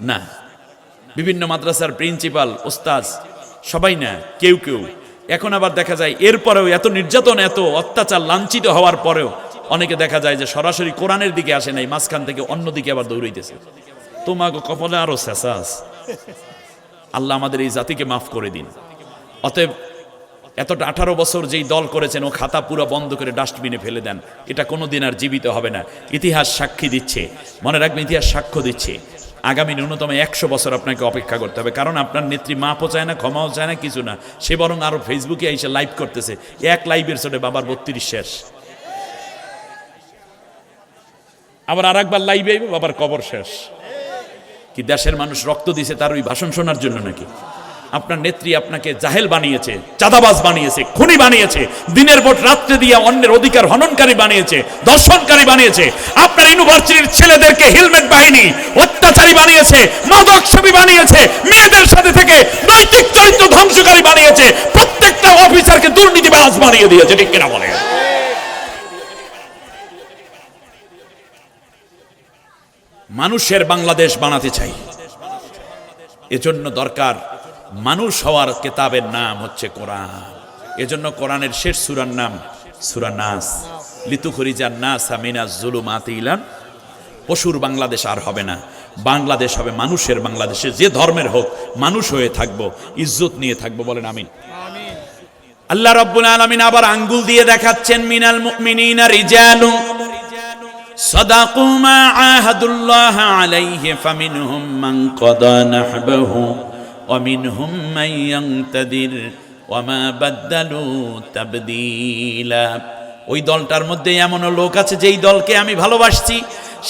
না, বিভিন্ন মাদ্রাসার প্রিন্সিপাল ওস্তাদ সবাই না, কেউ কেউ এখন আবার দেখা যায় এরপরেও এত নির্যাতন, এত অত্যাচার, লাঞ্ছিত হওয়ার পরেও অনেকে দেখা যায় যে সরাসরি কোরআনের দিকে আসে নাই, মাঝখান থেকে অন্যদিকে আবার দৌড়াইতেছে। তোমাকে কপালে আরো শেষাস। আল্লাহ আমাদের এই জাতিকে মাফ করে দিন। অতএব এতটা 18 বছর যেই দল করেছেন, ও খাতা পুরো বন্ধ করে ডাস্টবিনে ফেলে দেন। এটা কোনোদিন আর জীবিত হবে না। ইতিহাস সাক্ষী দিচ্ছে, মনে রাখবেন, ইতিহাস সাক্ষ্য দিচ্ছে, আগামী ন্যূনতম 100 বছর আপনাকে অপেক্ষা করতে হবে। কারণ আপনার নেত্রী মাপও চায় না, ক্ষমাও চায় না, কিছু না। সে বরং আরো ফেসবুকে এসে লাইভ করতেছে, এক লাইভের চোটে বাবার 32 শেষ। আবার আর একবার লাইভে বাবার কবর শেষ। কি দেশের মানুষ রক্ত দিয়েছে তার ওই ভাষণ শোনার জন্য নাকি? আপনার নেত্রী আপনাকে জাহেল বানিয়েছে, চাঁদাবাজ বানিয়েছে, খুনি বানিয়েছে, দিনের ভোট রাত্রে দিয়ে অন্যের অধিকার হননকারী বানিয়েছে, দর্শনকারী বানিয়েছে। আপনার ইউনিভার্সিটির ছেলেদেরকে হেলমেট বাহিনী অত্যাচারী বানিয়েছে, মাদক সেবী বানিয়েছে, মেয়েদের সাথে থেকে নৈতিক চরিত্র ধ্বংসকারী বানিয়েছে, প্রত্যেকটা অফিসারকে দুর্নীতিবাজ বানিয়ে দিয়েছে। ঠিক কিনা বলে? মানুষের বাংলাদেশ বানাতে চাই, এজন্য দরকার মানুষ হওয়ার কিতাবের নাম হচ্ছে কোরআন। এজন্য কোরআনের শেষ সূরার নাম সূরা নাস। লিতুখরিজান নাসা মিনাজ যুলুমাতি ইলা, পশুর বাংলাদেশ আর হবে না, বাংলাদেশ হবে মানুষের বাংলাদেশে। যে ধর্মের হোক মানুষ হয়ে থাকবো, ইজ্জত নিয়ে থাকবো। বলেন আমিন। আল্লাহ রাব্বুল আলামিন আবার আঙ্গুল দিয়ে দেখাচ্ছেন, মিনাল মুমিনিনা রিজালুন, সাদাকু মা আহাদুল্লাহ আলাইহি ফামিনহুম মান কাদা নাহবাহু ওয়া মিনহুম মান ইয়ানতাদির ওয়া মা বাদদালু তাবদীলা। ওই দলটার মধ্যে এমনও লোক আছে যেই দলকে আমি ভালোবাসছি,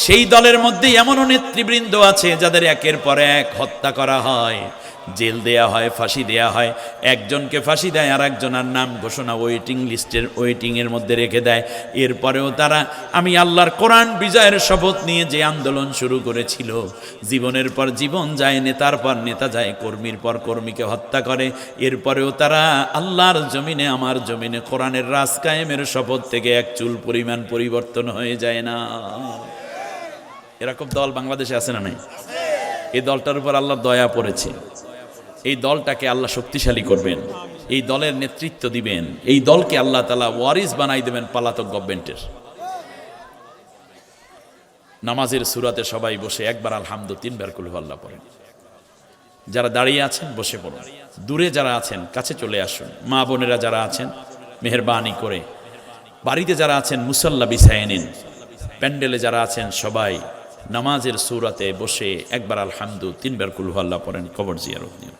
সেই দলের মধ্যে এমনও নেতৃবৃন্দ আছে যাদের একের পর এক হত্যা করা হয়, জেল দেয়া হয়, ফাঁসি দেয়া হয়। একজনকে ফাঁসি দেয়, আর একজনের নাম ঘোষণা ওয়েটিং লিস্টের ওয়েটিংয়ের মধ্যে রেখে দেয়। এরপরেও তারা আমি আল্লাহর কোরআন বিজয়ের শপথ নিয়ে যে আন্দোলন শুরু করেছিল, জীবনের পর জীবন যায়, নেতার পর নেতা যায়, কর্মীর পর কর্মীকে হত্যা করে, এরপরেও তারা আল্লাহর জমিনে, আমার জমিনে কোরআনের রাজ কায়েমের শপথ থেকে এক চুল পরিমাণ পরিবর্তন হয়ে যায় না। এরকম দল বাংলাদেশে আছে না নাই? এই দলটার উপর আল্লাহ দয়া পড়েছে। এই দলটাকে আল্লাহ শক্তিশালী করবেন, এই দলের নেতৃত্ব দিবেন, এই দলকে আল্লাহ তাআলা ওয়ারিস বানাই দেবেন পলাতক গভর্নমেন্টের। নামাজের সূরাতে সবাই বসে একবার আলহামদু, তিনবার কুল হুয়াল্লাহ পড়েন। যারা দাঁড়িয়ে আছেন বসে পড়ুন, দূরে যারা আছেন কাছে চলে আসুন। মা বোনেরা যারা আছেন মেহেরবানি করে, বাড়িতে যারা আছেন মুসাল্লা বিছায়ে নিন। প্যান্ডেলে যারা আছেন সবাই নামাজের সূরাতে বসে একবার আলহামদু, তিনবার কুল হুয়াল্লাহ পড়েন, কবর জিয়ারত নিন।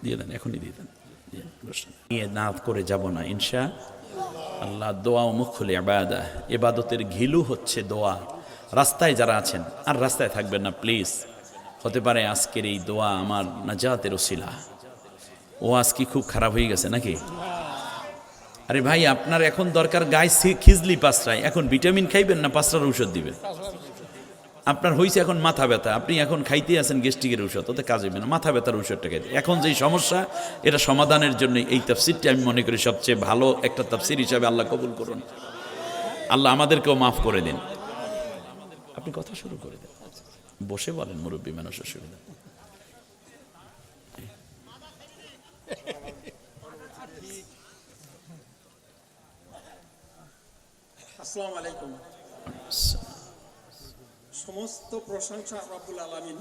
দিয়ে দেন, এখনই দিয়ে দেন। নিয়ে নাত করে যাব না ইনশা আল্লাহ। দোয়া ও মুখুল ইবাদা, ইবাদতের ঘিলু হচ্ছে দোয়া। রাস্তায় যারা আছেন আর রাস্তায় থাকবেন না প্লিজ। হতে পারে আজকের এই দোয়া আমার নাজাতের ওসিলা। ও আজকে খুব খারাপ হয়ে গেছে নাকি? আরে ভাই, আপনার এখন দরকার গায়ে খিজলি পাঁচটায়, এখন ভিটামিন খাইবেন না পাঁচটার ঔষধ দিবেন? আপনার হয়েছে এখন মাথা ব্যথা, আপনি এখন খাইতে আছেন গ্যাস্ট্রিকের ঔষধ, ওতে কাজ হইবে না, মাথা ব্যথার ঔষধটা খাইতে। এখন যেই সমস্যা, এটা সমাধানের জন্য এই তাফসিরটি আমি মনে করি সবচেয়ে ভালো একটা তাফসির হিসাবে আল্লাহ কবুল করুন। আল্লাহ আমাদেরকেও মাফ করে দিন। আপনি কথা শুরু করে দেন, বসে বলেন, মুরব্বী মানুষ, অসুবিধা। আসসালামু আলাইকুম। সমস্ত প্রশংসা রব্বুল আলামিন।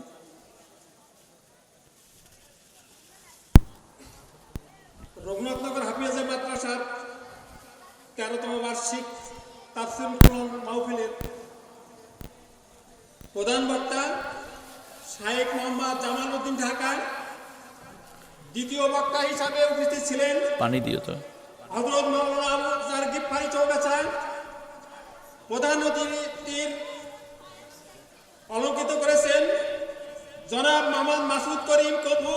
রঘুনাথনগর হাফিজে মাদ্রাসার 13তম বার্ষিক তাফসীরুল কুরআন মাহফিলের প্রধান বক্তা শায়েখ মোহাম্মদ জামাল উদ্দিন ঢাকায়, দ্বিতীয় বক্তা হিসাবে উপস্থিত ছিলেন পানি দিও তো হযরত মাওলানা আবু জার গিফারি চৌগাছায়। প্রধান অতিথির অলঙ্কৃত করেছেন জনাব মোহাম্মদ মাসুদ করিম কপু,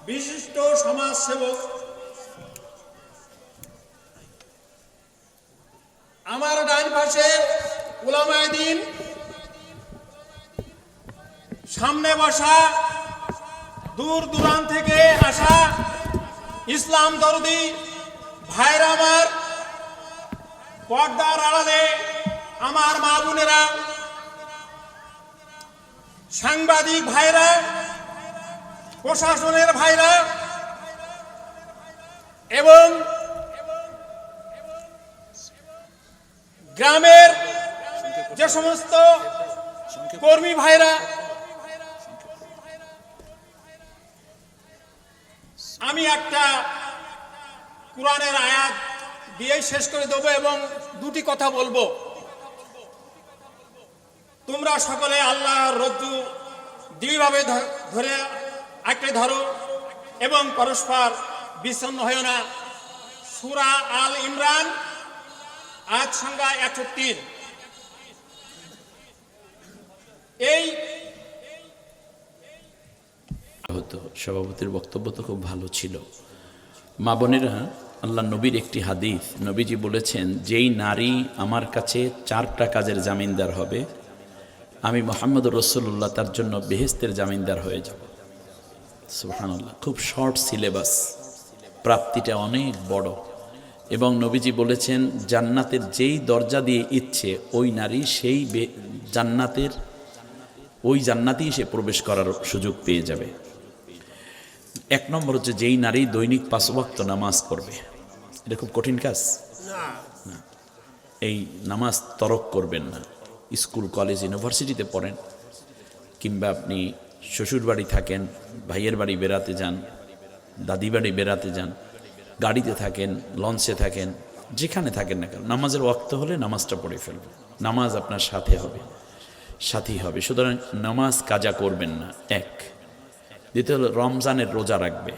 বিশিষ্ট সমাজ সেবক। আমার ডান পাশে উলামায়ে দ্বীন, সামনে বসা দূর দূরান্ত থেকে আসা ইসলাম দরদি ভাইরা, আমার পর্দার আড়ালে আমার মা বোনেরা, সাংবাদিক ভাইরা, প্রশাসনের ভাইরা এবং গ্রামের যে সমস্ত কর্মী ভাইরা, আমি একটা কোরআনের আয়াত দিয়ে শেষ করে দেবো এবং দুটি কথা বলবো। তোমরা সকলে আল্লাহর রজ্জু দৃঢ়ভাবে ধরে আঁকড়ে ধরো এবং পরস্পর বিচ্ছিন্ন হয়েও না। সূরা আল ইমরান আয়াত সংখ্যা 103। এই হতো সভাপতির বক্তব্য তো খুব ভালো ছিল। মা বোনেরা, আল্লাহ নবীর একটি হাদিস, নবীজি বলেছেন, যেই নারী আমার কাছে 4টা কাজের জামিনদার হবে, আমি মুহাম্মদুর রাসূলুল্লাহ তার জন্য বেহেশতের জামিনদার হয়ে যাব। সুবহানাল্লাহ। খুব শর্ট সিলেবাস, প্রাপ্তিটা অনেক বড়। এবং নবীজি বলেছেন, জান্নাতের যেই দরজা দিয়ে ইচ্ছে ওই নারী সেই জান্নাতের ওই জান্নাতেই সে প্রবেশ করার সুযোগ পেয়ে যাবে। এক নম্বর হচ্ছে যেই নারী দৈনিক 5 ওয়াক্ত নামাজ পড়বে। এটা খুব কঠিন কাজ না। এই নামাজ তরক করবেন না। স্কুল কলেজ ইউনিভার্সিটিতে পড়েন, কিংবা আপনি শ্বশুর বাড়ি থাকেন, ভাইয়ের বাড়ি বেড়াতে যান, দাদি বাড়ি বেড়াতে যান, গাড়িতে থাকেন, লঞ্চে থাকেন, যেখানে থাকেন না কেন, নামাজের ওয়াক্ত হলে নামাজটা পড়ে ফেলবেন। নামাজ আপনার সাথে হবে, সাথী হবে। সুতরাং নামাজ কাজা করবেন না। এক। দ্বিতীয় হলো রমজানের রোজা রাখবে।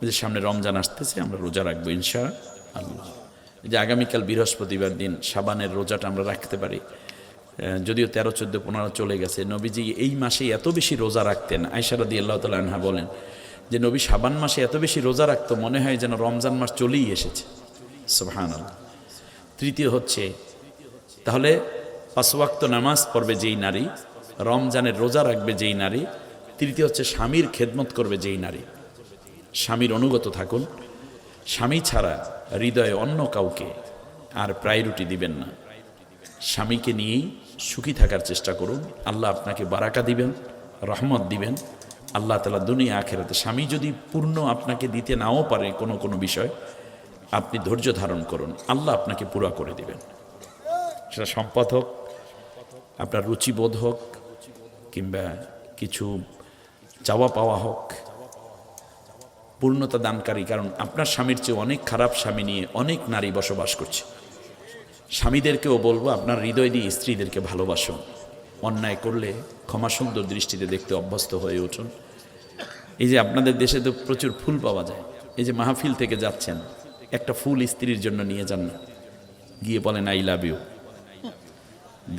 যে সামনে রমজান আসতেছে, আমরা রোজা রাখবো ইনশাআল্লাহ। যে আগামীকাল বৃহস্পতিবার দিন শাবানের রোজাটা আমরা রাখতে পারি। যদিও 13, 14, 15 চলে গেছে। নবীজি এই মাসে এত বেশি রোজা রাখতেন, আয়েশা রাদিয়াল্লাহু তাআলা আনহা বলেন যে নবী শাবান মাসে এত বেশি রোজা রাখতো, মনে হয় যেন রমজান মাস চলেই এসেছে। সুবহানাল্লাহ। তৃতীয় হচ্ছে, তাহলে 5 ওয়াক্ত নামাজ পড়বে যেই নারী, রমজানের রোজা রাখবে যেই নারী। তৃতীয় হচ্ছে স্বামীর খেদমত করবে যেই নারী। স্বামীর অনুগত থাকুন। স্বামী ছাড়া হৃদয়ে অন্য কাউকে আর প্রায়োরিটি দিবেন না। স্বামীকে নিয়েই সুখী থাকার চেষ্টা করুন। আল্লাহ আপনাকে বারাকা দিবেন, রহমত দিবেন। আল্লাহ তাআলা দুনিয়া আখিরাতে, স্বামী যদি পূর্ণ আপনাকে দিতে নাও পারে কোনো কোনো বিষয়, আপনি ধৈর্য ধারণ করুন, আল্লাহ আপনাকে পুরা করে দিবেন। সেটা সম্পদ হোক, আপনার রুচিবোধ হোক, কিংবা কিছু চাওয়া পাওয়া হোক, পূর্ণতা দানকারী। কারণ আপনার স্বামীর চেয়ে অনেক খারাপ স্বামী নিয়ে অনেক নারী বসবাস করছে। স্বামীদেরকেও বলবো, আপনার হৃদয় দিয়ে স্ত্রীদেরকে ভালোবাসুন। অন্যায় করলে ক্ষমা সুন্দর দৃষ্টিতে দেখতে অভ্যস্ত হয়ে উঠুন। এই যে আপনাদের দেশে তো প্রচুর ফুল পাওয়া যায়, এই যে মাহফিল থেকে যাচ্ছেন, একটা ফুল স্ত্রীর জন্য নিয়ে যান না, গিয়ে বলেন আই লাভ ইউ,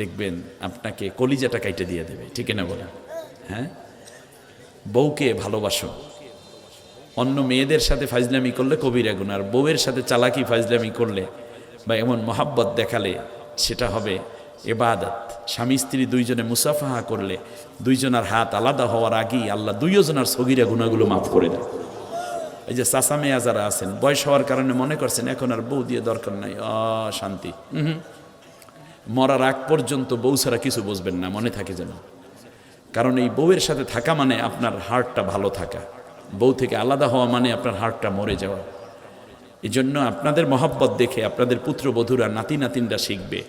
দেখবেন আপনাকে কলিজাটা কাইটে দিয়ে দেবে। ঠিক না বলেন? হ্যাঁ, বউকে ভালোবাসুন। অন্য মেয়েদের সাথে ফাজলামি করলে কবিরা গুনাহ, আর বউয়ের সাথে চালাকি ফাজলামি করলে বা এমন মহাব্বত দেখালে সেটা হবে ইবাদত। স্বামী স্ত্রী দুইজনে মুসাফাহা করলে, দুইজনের হাত আলাদা হওয়ার আগেই আল্লাহ দুইজনের সগীরা গুনাহগুলো মাফ করে দেয়। এই যে চাচা মেয়া যারা আছেন, বয়স হওয়ার কারণে মনে করছেন এখন আর বউ দিয়ে দরকার নাই, শান্তি। মরার আগ পর্যন্ত বউ ছাড়া কিছু বুঝবেন না, মনে থাকে যেন। কারণ এই বউয়ের সাথে থাকা মানে আপনার হার্টটা ভালো থাকা, বউ থেকে আলাদা হওয়া মানে আপনার হার্টটা মরে যাওয়া। এই জন্য আপনাদের মহব্বত দেখে আপনাদের পুত্রবধূরা, নাতি নাতিনরা শিখবে।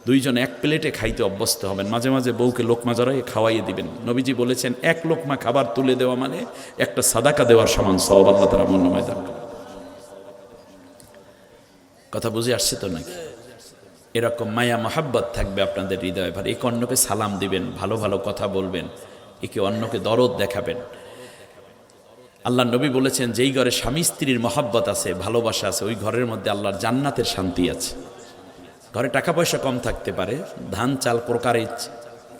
দুইজন এক প্লেটে খাইতে অভ্যস্ত হবেন। মাঝে মাঝে বউকে লোকমা জড়াইয়ে খাওয়াইয়ে দিবেন। নবীজি বলেছেন, এক লোকমা খাবার তুলে দেওয়া মানে একটা সাদাকা দেওয়ার সমান সওয়াব আল্লাহ তাআলা মনোময় দান করেন। কথা বুঝে আসছে তো নাকি? এরকম মায়া মহাব্বত থাকবে আপনাদের হৃদয়ে। একে অন্যকে সালাম দিবেন, ভালো ভালো কথা বলবেন, একে অন্যকে দরদ দেখাবেন। আল্লাহ নবী বলেছেন, যেই ঘরে স্বামী স্ত্রীর মহাব্বত আছে, ভালোবাসা আছে, ওই ঘরের মধ্যে আল্লাহর জান্নাতের শান্তি আছে। ঘরে টাকা পয়সা কম থাকতে পারে, ধান চাল প্রকারেজ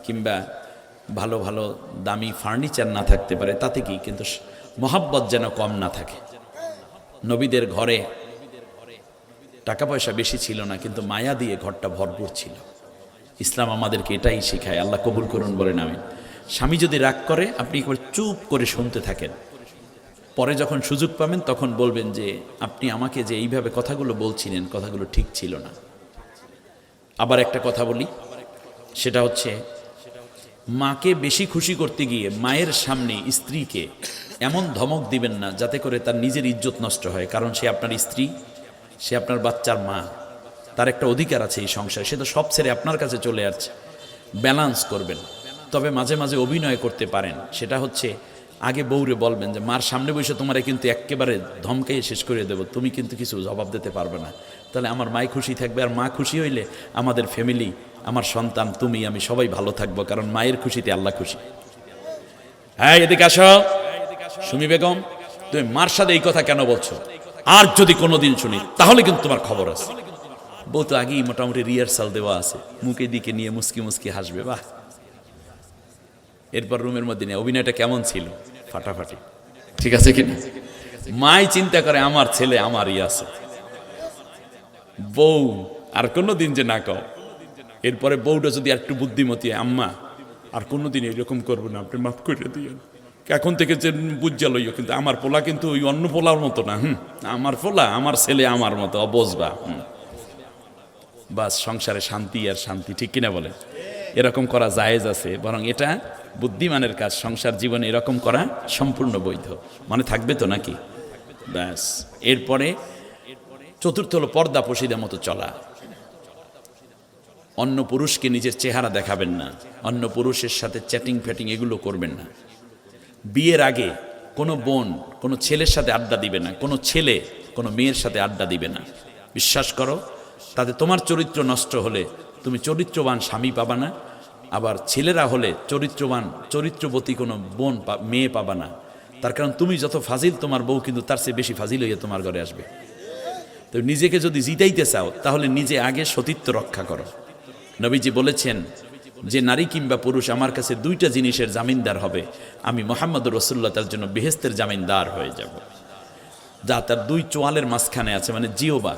কিংবা ভালো ভালো দামি ফার্নিচার না থাকতে পারে, তাতে কি, কিন্তু মহাব্বত যেন কম না থাকে। নবীদের ঘরে টাকা পয়সা বেশি ছিল না, কিন্তু মায়া দিয়ে ঘরটা ভরপুর ছিল। ইসলাম আমাদেরকে এটাই শেখায়। আল্লাহ কবুল করুন, বলেন আমিন। স্বামী যদি রাগ করে, আপনি একবার চুপ করে শুনতে থাকেন। পরে যখন সুযোগ পাবেন তখন বলবেন যে আপনি আমাকে যে এইভাবে কথাগুলো বলছিলেন, কথাগুলো ঠিক ছিল না। আবার একটা কথা বলি, সেটা হচ্ছে মাকে বেশি খুশি করতে গিয়ে মায়ের সামনে স্ত্রীকে এমন ধমক দিবেন না যাতে করে তার নিজের ইজ্জত নষ্ট হয়। কারণ সে আপনার স্ত্রী, সে আপনার বাচ্চার মা, তার একটা অধিকার আছে এই সংসারে। সে তো সব ছেড়ে আপনার কাছে চলে আসছে। ব্যালান্স করবেন। তবে মাঝে মাঝে অভিনয় করতে পারেন। সেটা হচ্ছে, আগে বউরে বলবেন যে মার সামনে বসে তোমারে কিন্তু একেবারে ধমকাইয়ে শেষ করে দেব, তুমি কিন্তু কিছু জবাব দিতে পারবে না। তাহলে আমার মাই খুশি থাকবে, আর মা খুশি হইলে আমাদের ফ্যামিলি, আমার সন্তান, তুমি, আমি সবাই ভালো থাকবো। কারণ মায়ের খুশিতে আল্লাহ খুশি। হ্যাঁ, এদিকে আসো সুমি বেগম, তুমি মার সাথে এই কথা কেন বলছো? আর যদি কোনোদিন শুনি তাহলে কিন্তু তোমার খবর আছে। বউ তো আগেই মোটামুটি রিহার্সাল দেওয়া আছে, মুখের দিকে নিয়ে মুসকি মুসকি হাসবে। বাহ! এরপর রুমের মধ্যে নিয়ে অভিনয়টা কেমন ছিল? ফাটাফাটি। ঠিক আছে কিনা? মাই চিন্তা করে আমার ছেলে আমারই আছে। বউ আর কোনোদিন যে না কও। এরপরে বউটা যদি একটু বুদ্ধিমতী, আম্মা আর কোনোদিন এরকম করবো না, আপনি মাফ করে দিয়েন, এখন থেকে যে বুঝা লইও, কিন্তু আমার পোলা কিন্তু ওই অন্য পোলার মতো না। আমার পোলা, আমার ছেলে আমার মতো, অবজবা। বাস, সংসারে শান্তি আর শান্তি। ঠিক কিনা বলে? এরকম করা জায়েজ আছে, বরং এটা বুদ্ধিমানের কাজ। সংসার জীবনে এরকম করা সম্পূর্ণ বৈধ। মনে থাকবে তো নাকি? ব্যাস। এরপরে চতুর্থ হলো পর্দা পশিদা মতো চলা। অন্য পুরুষকে নিজের চেহারা দেখাবেন না, অন্য পুরুষের সাথে চ্যাটিং ফ্যাটিং এগুলো করবেন না। বিয়ের আগে কোনো বোন কোনো ছেলের সাথে আড্ডা দিবে না, কোনো ছেলে কোনো মেয়ের সাথে আড্ডা দিবে না। বিশ্বাস করো, তাতে তোমার চরিত্র নষ্ট হলে তুমি চরিত্রবান স্বামী পাবা না, আবার ছেলেরা হলে চরিত্রবতী কোনো বোন মেয়ে পাবা না। তার কারণ তুমি যত ফাজিল, তোমার বউ কিন্তু তার চেয়ে বেশি ফাজিল হইয়া তোমার ঘরে আসবে। তো নিজেকে যদি জিতাইতে চাও, তাহলে নিজে আগে সতীত্ব রক্ষা করো। নবীজি বলেছেন, যে নারী কিংবা পুরুষ আমার কাছে দুইটা জিনিসের জামিনদার হবে, আমি মুহাম্মদুর রাসূলুল্লাহ তার জন্য বেহেশতের জামিনদার হয়ে যাব। যা তার দুই চোয়ালের মাঝখানে আছে, মানে জিহ্বা।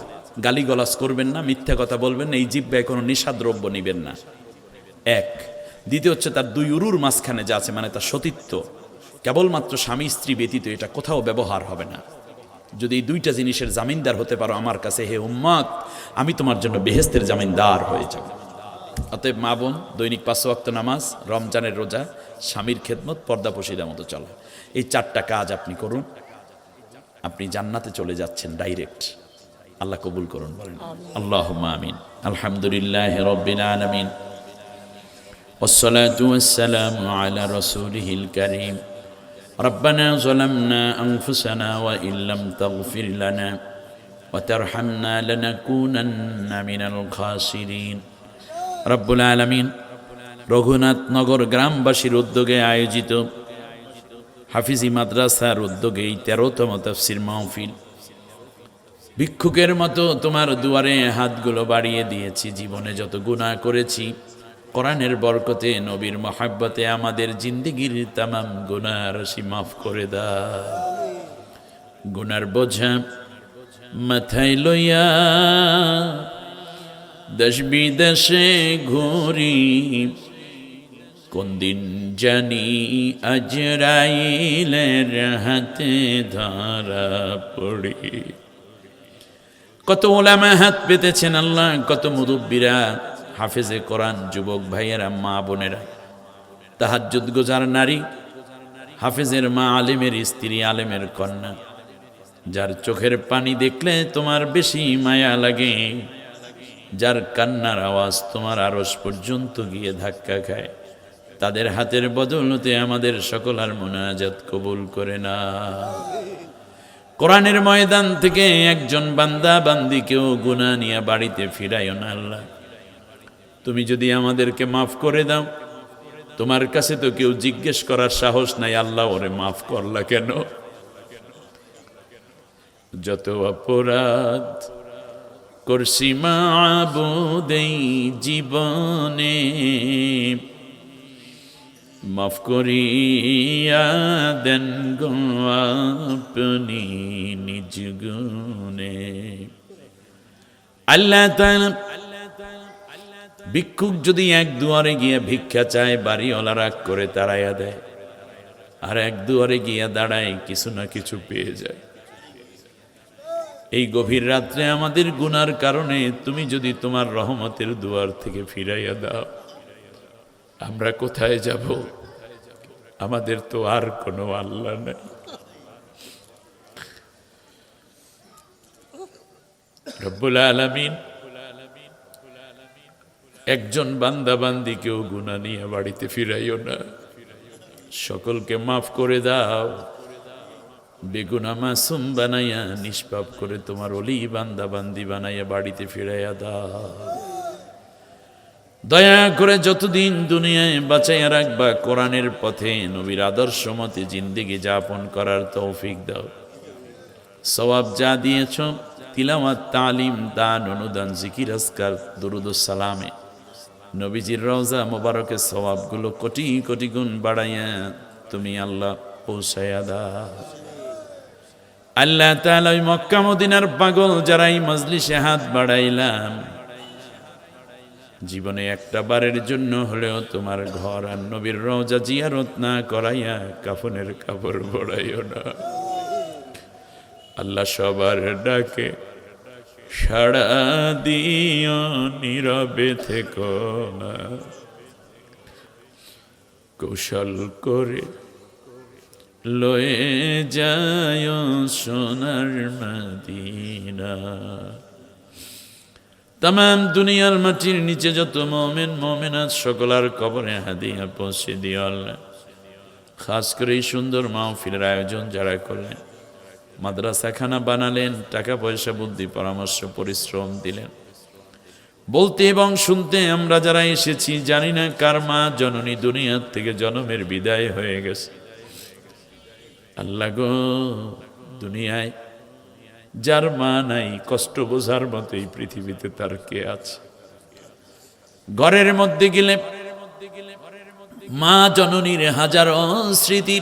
গালিগালাজ করবেন না, মিথ্যা কথা বলবেন না, এই জিহ্বায় কোনো নেশাদ্রব্য নিবেন না, এক। দ্বিতীয় হচ্ছে তার দুই উরুর মাঝখানে যা আছে, মানে তার সতীত্ব, কেবলমাত্র স্বামী স্ত্রী ব্যতীত এটা কোথাও ব্যবহার হবে না। যদি এই দুইটা জিনিসের জামিনদার হতে পারো আমার কাছে, হে উম্মত, আমি তোমার জন্য বেহেশতের জামিনদার হয়ে যাব। অতএব মা বোন, দৈনিক 5 ওয়াক্ত নামাজ, রমজানের রোজা, স্বামীর খেদমত, পর্দা পশিদা মতো চলা, এই 4টা কাজ আপনি করুন, আপনি জান্নাতে চলে যাচ্ছেন ডাইরেক্ট। আল্লাহ কবুল করুন, বলেন আল্লাহুম্মা আমিন। আলহামদুলিল্লাহি রাব্বিল আলামিন, والصلاة والسلام على رسوله الكريم. ربنا ظلمنا أنفسنا وإن لم تغفر لنا وترحمنا لنكونن من الخاسرين. রব্বুল আলামিন রঘুনাথ নগর গ্রামবাসীর উদ্যোগে আয়োজিত হাফিজি মাদ্রাসার উদ্যোগে এই 13তম তাফসীর মাহফিল, ভিক্ষুকের মতো তোমার দুয়ারে হাতগুলো বাড়িয়ে দিয়েছি। জীবনে যত গুনাহ করেছি, কোরআনের বরকতে, নবীর মহাব্বতে আমাদের জিন্দেগির তামাম গুনাহ রাশি মাফ করে দাও। গুনার বোঝা মাথায় লইয়া দেশ বিদেশে ঘুরি, কোন দিন জানি আজরাইলের হাতে ধরা পড়ি। কত ওলামা হাত পেতেছেন আল্লাহ, কত মুরব্বীরা, হাফেজে কোরআন, যুবক ভাইয়েরা, মা বোনেরা, তাহাজ্জুদ গোজার নারী, হাফেজের মা, আলেমের স্ত্রী, আলেমের কন্যা, যার চোখের পানি দেখলে তোমার বেশি মায়া লাগে, যার কান্নার আওয়াজ তোমার আরশ পর্যন্ত গিয়ে ধাক্কা খায়, তাদের হাতের বদৌলতে আমাদের সকল আর মুনাজাত কবুল করে না। কোরআনের ময়দান থেকে একজন বান্দা বান্দিকেও গুনাহ নিয়ে বাড়িতে ফিরাইও না আল্লাহ। তুমি যদি আমাদেরকে মাফ করে দাও, তোমার কাছে তো কেউ জিজ্ঞেস করার সাহস নাই, আল্লাহ ওরে মাফ করলা কেন? যত অপরাধ করছি মাবুদ এই জীবনে, মাফ করিয়া দেন গো আপনি নিজ গুণে। আল্লাহ তাআলা ভিক্ষুক যদি এক দুয়ারে গিয়ে ভিক্ষা চায়, বাড়িওয়ালা রাগ করে তাড়াইয়া দেয়, আর এক দুয়ারে গিয়া দাঁড়ায়, কিছু না কিছু পেয়ে যায়। এই গভীর রাত্রে আমাদের গুনার কারণে তুমি যদি তোমার রহমতের দুয়ার থেকে ফিরাইয়া দাও, আমরা কোথায় যাব? আমাদের তো আর কোনো আল্লাহ নাই। রব্বুল আলামিন একজন বান্দা বান্দিকেও গুনাহ নিয়ে বাড়িতে ফিরাইও না, সকলকে মাফ করে দাও। বেগুনা মাসুম বানাইয়া, নিষ্পাপ করে তোমার ওলি বান্দা বান্দি বানাইয়া বাড়িতে ফিরাইয়া দাও। দয়া করে যতদিন দুনিয়ায় বাঁচাইয়া রাখবা, কোরআনের পথে, নবীর আদর্শ মতে জিন্দেগি যাপন করার তৌফিক দাও। সওয়াব যা দিয়েছ, তিলাওয়াত, তালিম, দান, অনুদান, জিকির, আজকার, দুরুদ ও সালামে, নবীজির রওজা মোবারকের সওয়াবগুলো কোটি কোটি গুণ বাড়াইয়া তুমি আল্লাহ পৌঁছাইয়া দাও। আল্লাহ তাআলা ওই মক্কা মদিনার পাগল যারা এই মজলিসে হাত বাড়াইলাম, জীবনে একটা বারের জন্য হলেও তোমার ঘর আর নবীর রওজা জিয়ারত না করাইয়া কাফনের কাপড় পরাইও না। আল্লাহ সবার ডাকে সাড়া দিও, নীরবে থেকো না। কৌশল করে লয়ে যায় সোনার মদিনা। তামাম দুনিয়ার মাটির নিচে যত মুমিন মুমিনাত সকলার কবরে হাদিয়া পৌঁছে দিও আল্লাহ। খাস করে এই সুন্দর মাহফিলের আয়োজন যারা করলেন, মাদ্রাসাখানা বানালেন, টাকা পয়সা বুদ্ধি পরামর্শ পরিশ্রম দিলেন, বলতে এবং শুনতে আমরা যারা এসেছি জানি না কার মা জননী দুনিয়ার থেকে জনমের বিদায় হয়ে গেছে। আল্লাহ গো, দুনিয়ায় যার মা নাই, কষ্ট বোঝার মতো এই পৃথিবীতে তার কে আছে? ঘরের মধ্যে গেলে মা জননীর হাজারো স্মৃতি,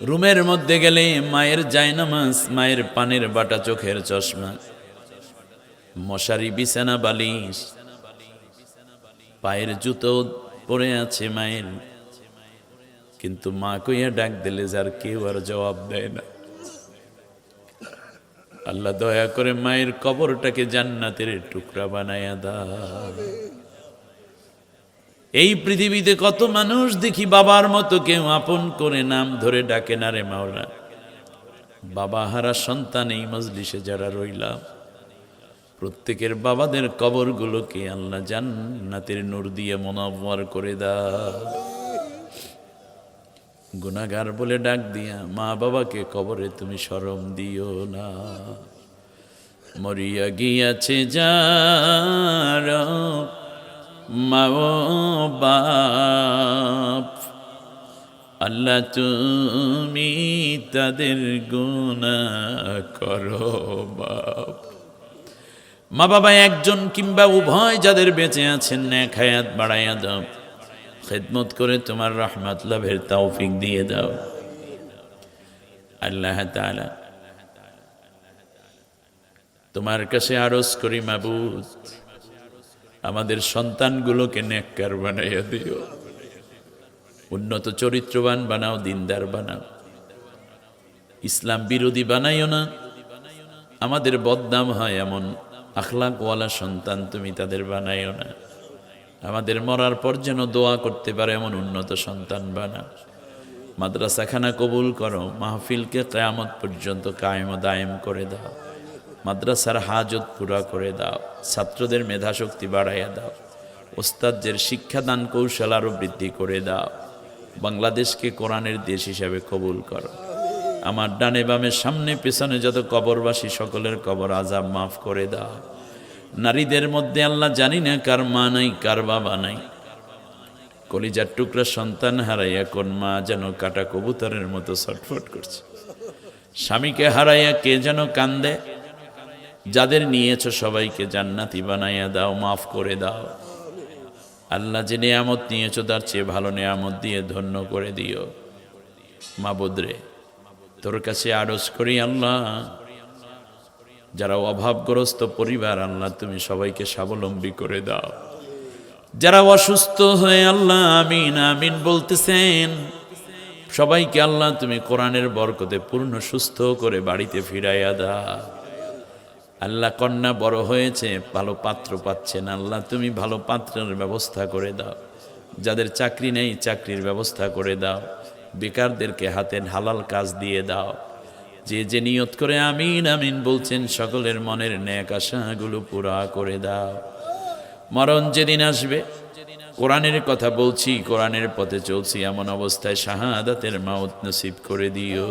রুমের মধ্যে গেলে মায়ের জায়নামাজ, মায়ের পানের বাটা, চোখের চশমা, মশারি, বিছানা বালিশ, পায়ের জুতো পড়ে আছে মায়ের, কিন্তু মা কইয়া ডাক দিলে যার কেউ আর জবাব দেয় না। আল্লাহ দয়া করে মায়ের কবরটাকে জান্নাতের টুকরা বানায়া দাও। এই পৃথিবীতে কত মানুষ দেখি বাবার মতো কেউ আপন করে নাম ধরে ডাকে না রে মাওলা। বাবা হারা সন্তান এই মজলিসে যারা রইলাম, প্রত্যেকের বাবাদের কবরগুলোকে আল্লাহ জান্নাতের নূর দিয়ে মুনাওয়ার করে দাও। গুনাহগার বলে ডাক দিয়া মা বাবাকে কবরে তুমি শরম দিও না। মরিয়া গিয়াছে যার মা ও বাপ, আল্লাহ তুমি তাদের গুনাহ করো বাপ। মা বাবা একজন কিংবা উভয় যাদের বেঁচে আছেন, নেক হায়াত বাড়াইয়া দাও, খেদমত করে তোমার রহমত লাভের তৌফিক দিয়ে দাও। আল্লাহ তাআলা তোমার কাছে আরজ করি মাবুদ, আমাদের সন্তানগুলোকে নেককার বানাইয়া দিও, উন্নত চরিত্রবান বানাও, দিনদার বানাও, ইসলাম বিরোধী বানাইও না। আমাদের বদনাম হয় এমন আখলাকওয়ালা সন্তান তুমি তাদের বানাইও না। আমাদের মরার পর যেন দোয়া করতে পারে এমন উন্নত সন্তান বানাও। মাদ্রাসাখানা কবুল করো, মাহফিলকে কিয়ামত পর্যন্ত কায়েম ও দায়েম করে দাও। মাদ্রাসার হাজত পুরা করে দাও, ছাত্রদের মেধাশক্তি বাড়াইয়া দাও, ওস্তাদদের শিক্ষাদান কৌশল আরও বৃদ্ধি করে দাও। বাংলাদেশকে কোরআনের দেশ হিসাবে কবুল করো। আমার ডানে বামে সামনে পেছনে যত কবরবাসী সকলের কবর আযাব মাফ করে দাও। নারীদের মধ্যে আল্লাহ জানি না কার মা নাই, কার বাবা নাই, কলিজার টুকরা সন্তান হারাইয়া কোন মা যেন কাটা কবুতরের মতো ছটফট করছে, স্বামীকে হারাইয়া কে যেন কান্দে। যাদের নিয়েছ সবাইকে জান্নাতি বানাইয়া দাও, মাফ করে দাও। আল্লাহ যে নেয়ামত নিয়েছ তার চেয়ে ভালো নেয়ামত দিয়ে ধন্য করে দিও। মাবুদ রে, তোর কাছে আরজ করি আল্লাহ, যারা অভাবগ্রস্ত পরিবার আল্লাহ তুমি সবাইকে স্বাবলম্বী করে দাও। যারা অসুস্থ হয়ে আল্লাহ আমিন আমিন বলতেছেন, সবাইকে আল্লাহ তুমি কোরআনের বরকতে পূর্ণ সুস্থ করে বাড়িতে ফিরাইয়া দাও। আল্লাহ কন্যা বড় হয়েছে, ভালো পাত্র পাচ্ছেন, আল্লাহ তুমি ভালো পাত্রের ব্যবস্থা করে দাও। যাদের চাকরি নেই চাকরির ব্যবস্থা করে দাও। বেকারদেরকে হাতে হালাল কাজ দিয়ে দাও। যে যে নিয়ত করে আমিন আমিন বলছেন সকলের মনের নেক আশাগুলো পুরা করে দাও। মরণ যেদিন আসবে, কোরআনের কথা বলছি, কোরআনের পথে চলছি, এমন অবস্থায় শাহাদাতের মাউত নসিব করে দিও।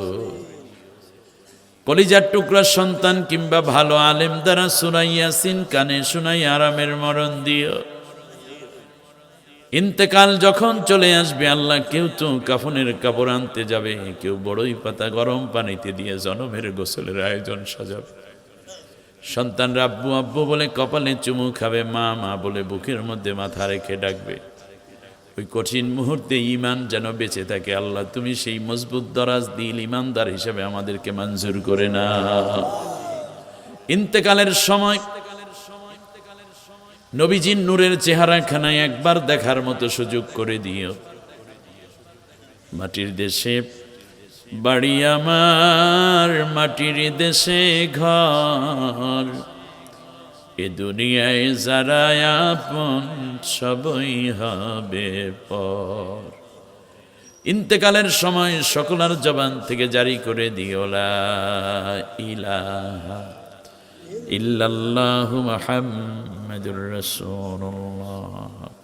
কলিজার টুকরা সন্তান কিংবা ভালো আলেম দ্বারা সূরা ইয়াসিন কানে শুনাই আরামের মরণ দিও। ইন্তেকাল যখন চলে আসবে আল্লাহ, কেউ তো কাফনের কাপড় আনতে যাবে, কেউ বড়ই পাতা গরম পানিতে দিয়ে জনমের গোসলের আয়োজন সাজাবে। সন্তানরা আব্বু আব্বু বলে কপালে চুমু খাবে, মা মা বলে বুকের মধ্যে মাথা রেখে ডাকবে। ওই কঠিন মুহূর্তে ঈমান যেন বেঁচে থাকে আল্লাহ, তুমি সেই মজবুত দরাজ দিল ঈমানদার হিসেবে আমাদেরকে মঞ্জুর করে না। ইন্তেকালের সময় নবীজির নূরের চেহারাখানায় একবার দেখার মতো সুযোগ করে দিও। মাটির দেশে বাড়ি আমার, মাটির দেশে ঘর, এ দুনিয়ায় যারা আপন সবই হবে পর। ইন্তেকালের সময় সকলের জবান থেকে জারি করে দিও লা ইলাহা ইল্লাল্লাহু মুহাম্মাদুর রাসূলুল্লাহ।